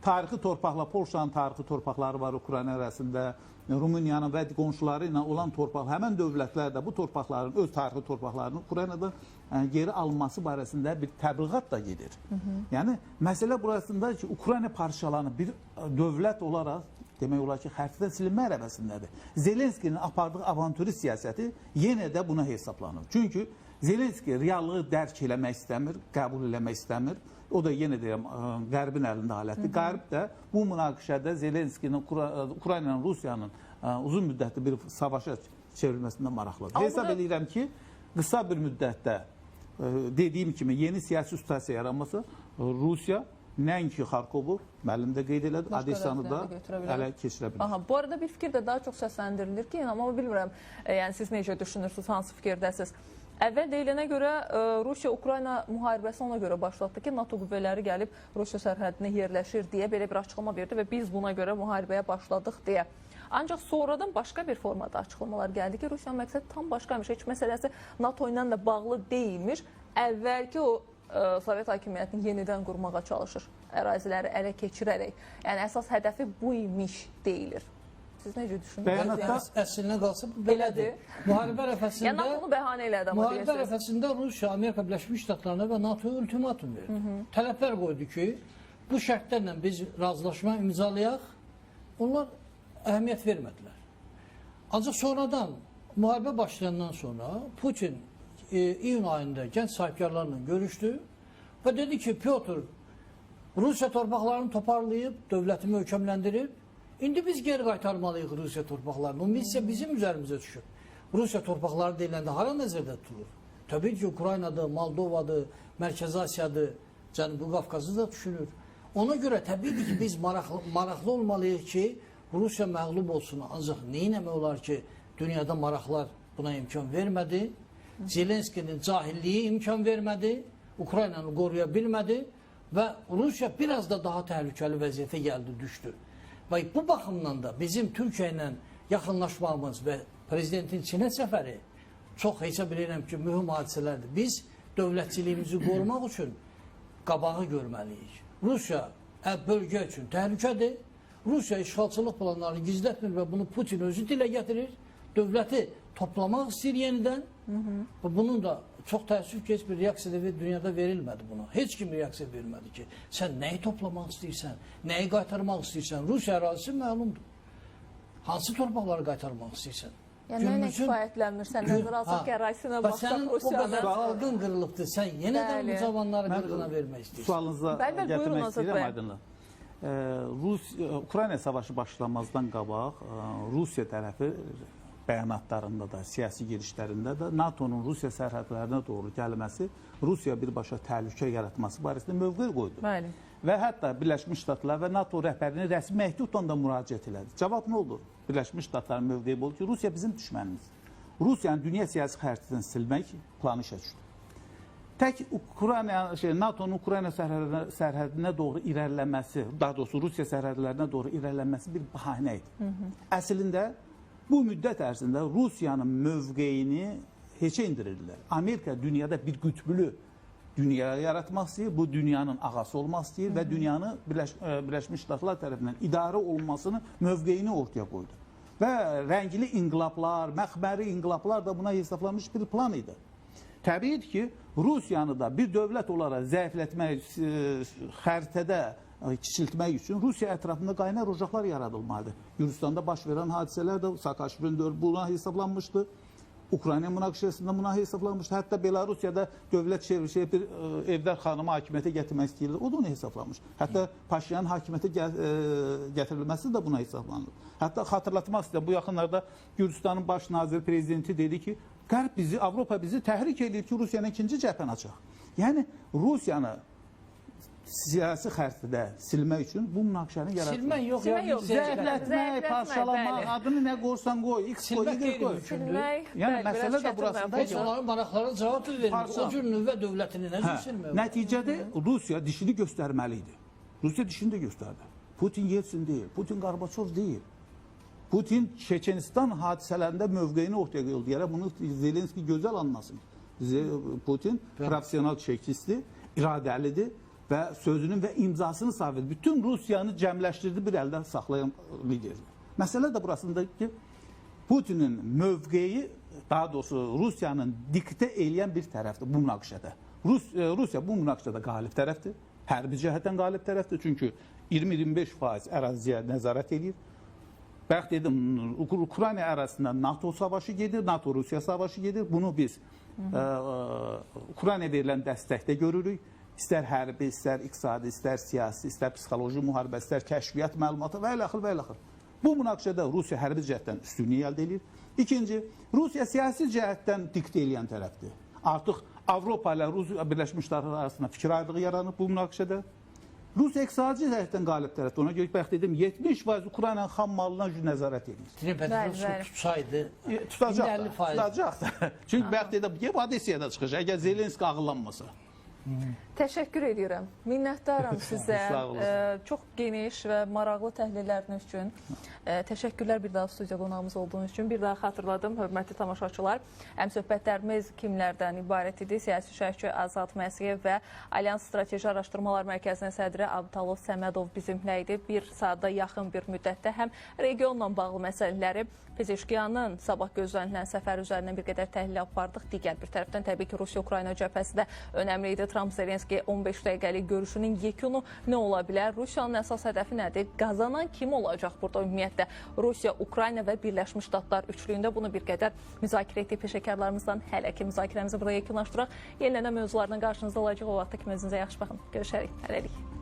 tarixi torpaqlar, Polşanın tarixi torpaqları var Ukrayna arasında, Rumıniyanın və qonşuları ilə olan torpaq, həmən dövlətlər də bu torpaqların, öz tarixi torpaqlarının Ukraynada geri alınması barəsində bir təbliğat da gedir. Yəni, məsələ burasında ki, Ukrayna parçalanı bir dövlət olaraq, demək olar ki, xəritədən silinmə ərəbəsindədir. Zelenskinin apardığı avantürist siyasəti yenə də buna hesablanır. Çünki Zelenski reallığı dərk eləmək istəmir, qəbul eləmək istəmir. O da yenə deyirəm, Qərbin əlində alətdir. Qərb də bu münaqişədə Zelenskinin, Ukraynanın, Rusiyanın uzun müddətli bir savaşa çevrilməsində maraqlıdır. Hesab edirəm ki, qısa bir müddətdə dediyim kimi yeni siyasi situasiya yaranması Rusiya nəinki Xarkovu, müəllim də qeyd elədi, Odessanı da ələ keçirə bilər. Bu arada bir fikir də daha çox səsləndirilir ki, amma bilmirəm, yəni siz necə düşünürsünüz, hansı fikirdəsiz? Əvvəl deyilənə görə Rusiya-Ukrayna müharibəsi ona görə başlatdı ki, NATO qüvvələri gəlib Rusiya sərhədinə yerləşir deyə belə bir açıqlama verdi və biz buna görə müharibəyə başladıq deyə. Ancaq sonradan başqa bir formada açıqlamalar gəldi ki, Rusiyanın məqsədi tam başqaymış, heç məsələsi NATO ilə də bağlı deyilmiş, əvvəlki o Sovet hakimiyyətini yenidən qurmağa çalışır, əraziləri ələ keçirərək. Yəni, əsas hədəfi bu imiş deyilir. siz necə düşünürsünüz? Bəyanatda Əslinə qalsa bu belədir. Müharibə ərəfəsində Yəni NATO-nu bəhanə elədi amma müharibə deyərsiniz. ərəfəsində Rusiya, Amerika Birləşmiş Ştatlarına və NATO-ya ultimatum verdi. Tələblər qoydu ki, bu şərtlərlə biz razılaşma imzalayaq. Onlar əhəmiyyət vermədilər. Ancaq sonradan müharibə başlayandan sonra Putin iyun ayında gənc sahibkarlarla görüşdü və dedi ki, Pyotr, Rusiya torpaqlarını toparlayıb, dövləti möhkəmləndirib, indi biz geri qaytarmalıyıq Rusiya torpaqlarını. O missiya bizim üzərimizə düşür. Rusiya torpaqları deyiləndə hara nəzərdə tutulur? Təbii ki, Ukraynadır, Moldovadır, Mərkəzi Asiyadır, Cənubi Qafqazı da düşünür. Ona görə təbii ki, biz maraqlı olmalıyıq ki, Rusiya məğlub olsun. Ancaq neynəmək olar ki, dünyada maraqlar buna imkan vermədi. Zelenskinin cahilliyi imkan vermədi. Ukraynanı qoruya bilmədi və Rusiya biraz da daha təhlükəli vəziyyətə gəldi, düşdü. Və bu baxımdan da bizim Türkiyə ilə yaxınlaşmamız və prezidentin Çinə səfəri çox hesab edirəm ki, mühüm hadisələrdir. Biz dövlətçiliyimizi qorumaq üçün qabağı görməliyik. Rusiya bölgə üçün təhlükədir. Rusiya işğalçılıq planlarını gizlətmir və bunu Putin özü dilə gətirir. Dövləti toplamaq istəyir yenidən. Bunun da çox təəssüf ki, heç bir reaksiya dünyada verilmədi buna. Heç kim reaksiya vermədi ki, sən nəyi toplamaq istəyirsən, nəyi qaytarmaq istəyirsən. Rusiya ərazisi məlumdur. Hansı torpaqları qaytarmaq istəyirsən? Yəni nə kifayətlənmirsən, nəzər alsaq ki, ərazisinə baxsaq Rusiyanın. Sənin o qədər xalqın qırılıbdır, sən yenə də bu cavanları qırğına vermək istəyirsən. Sualınıza gətirmək istəyirəm aydınlıq. Ukrayna savaşı başlamazdan qabaq Rusiya tərəfi bəyanatlarında da, siyasi girişlərində də NATO-nun Rusiya sərhədlərinə doğru gəlməsi, Rusiya birbaşa təhlükə yaratması barəsində mövqe qoydu. Bəli. Və hətta Birləşmiş Ştatlar və NATO rəhbərinin rəsmi məktubla da müraciət elədi. Cavab nə oldu? Birləşmiş Ştatların mövqeyi oldu ki, Rusiya bizim düşmənimiz. Rusiyanın dünya siyasi xəritəsindən silmək planı işə düşdü. Tək NATO-nun Ukrayna sərhədinə doğru irəliləməsi, daha doğrusu Rusiya sərhədlərinə doğru irəliləməsi bir bahanə idi. Əslində, bu müddət ərzində Rusiyanın mövqeyini heçə indirirdilər. Amerika dünyada bir qütbülü dünya yaratmaq istəyir, bu dünyanın ağası olmaq istəyir və dünyanı Birləşmiş Ştatlar tərəfindən idarə olunmasını, mövqeyini ortaya qoydu. Və rəngli inqilablar, məxməri inqilablar da buna hesablanmış bir plan idi. Təbiidir ki, Rusiyanı da bir dövlət olaraq zəiflətmək, xəritədə kiçiltmək üçün Rusiya ətrafında qaynar ocaqlar yaradılmalıdır. Gürcüstanda baş verən hadisələr də Saakashvilin buna hesablanmışdı. Ukrayna münaqişəsində buna hesablanmışdı. Hətta Belarusiyada dövlət bir Evdar xanımı hakimiyyətə gətirmək istəyirlər. O da onu hesablamış. Hətta Paşinyanın hakimiyyətə gətirilməsi də buna hesablanır. Hətta xatırlatmaq istəyirəm, bu yaxınlarda Gürcüstanın baş naziri prezidenti dedi ki, Qərb bizi, Avropa bizi təhrik edir ki, Rusiyanın ikinci cəbhəni açaq. Yəni, Rusiyanı siyasi xəritədə silmək üçün bu münaqişəni yaratılır. Silmək yox, zəiflətmək, parçalamaq, adını nə qoysan qoy, X qoy, Y qoy. Yəni, məsələ də burasında heç onların maraqlarına cavab verir. O cür nüvə dövlətini nə cür silmək? Nəticədə Rusiya dişini göstərməli idi. Rusiya dişini də göstərdi. Putin Yeltsin deyil, Putin Qarbaçov deyil. Putin Çeçenistan hadisələrində mövqeyini ortaya qoydu. Yəni, bunu Zelenski gözəl anlasın. Putin profesional çəkistir, iradəlidir və sözünün və imzasını sabit. Bütün Rusiyanı cəmləşdirdi, bir əldə saxlayan liderdir. Məsələ də burasındadır ki, Putinin mövqeyi, daha doğrusu Rusiyanın diktə eləyən bir tərəfdir bu münaqişədə. Rusiya bu münaqişədə qalib tərəfdir, hərbi cəhətdən qalib tərəfdir. Çünki 20-25% əraziyə nəzarət edir. Bəxt dedim, Ukrayna ərazisində NATO savaşı gedir, NATO-Rusiya savaşı gedir. Bunu biz Ukrayna verilən dəstəkdə görürük. İstər hərbi, istər iqtisadi, istər siyasi, istər psixoloji müharibə, istər kəşfiyyat məlumatı və eləxil və eləxil. Bu münaqişədə Rusiya hərbi cəhətdən üstünlük əldə edir. İkinci, Rusiya siyasi cəhətdən diktə eləyən tərəfdir. Artıq Avropa ilə Birləşmiş Ştatlar arasında fikir ayrılığı yaranıb bu münaqişədə. Rusiya iqtisadi cəhətdən qalib tərəfdir. Ona görə bəxt dedim, 70% Ukraynanın xam malına nəzarət edir. Tutsaydı, tutacaq da. Çünki bəxt dedim, Odessiyada çıxacaq, əgər Zelenski ağıllanmasa. Təşəkkür edirəm. Minnətdaram sizə. Sağ olun. Çox geniş və maraqlı təhlilləriniz üçün. Təşəkkürlər bir daha studiya qonağımız olduğunuz üçün. Bir daha xatırladım, hörmətli tamaşaçılar. Həmsöhbətlərimiz kimlərdən ibarət idi? Siyasi şərhçi Azad Məsiyev və Alyans Strateji Araşdırmalar Mərkəzinin sədri Abtalov Səmədov bizimlə idi. Bir saata yaxın bir müddətdə həm regionla bağlı məsələləri, Pezeşkiyanın sabah gözlənilən səfər üzərindən bir qədər təhlil apardıq. Digər bir tərəfdən təbii ki, Rusiya-Ukrayna cəbhəsi də önəmli idi. Tramp-Zelenski 15 dəqiqəlik görüşünün yekunu nə ola bilər? Rusiyanın əsas hədəfi nədir? Qazanan kim olacaq burada ümumiyyətlə? Rusiya, Ukrayna və Birləşmiş Ştatlar üçlüyündə bunu bir qədər müzakirə etdik peşəkarlarımızdan. Hələ ki, müzakirəmizi burada yekunlaşdıraq. Yenilənən mövzularla qarşınızda olacaq. O vaxtda kimi özünüzə yaxşı baxın. Görüşərik. Hələlik.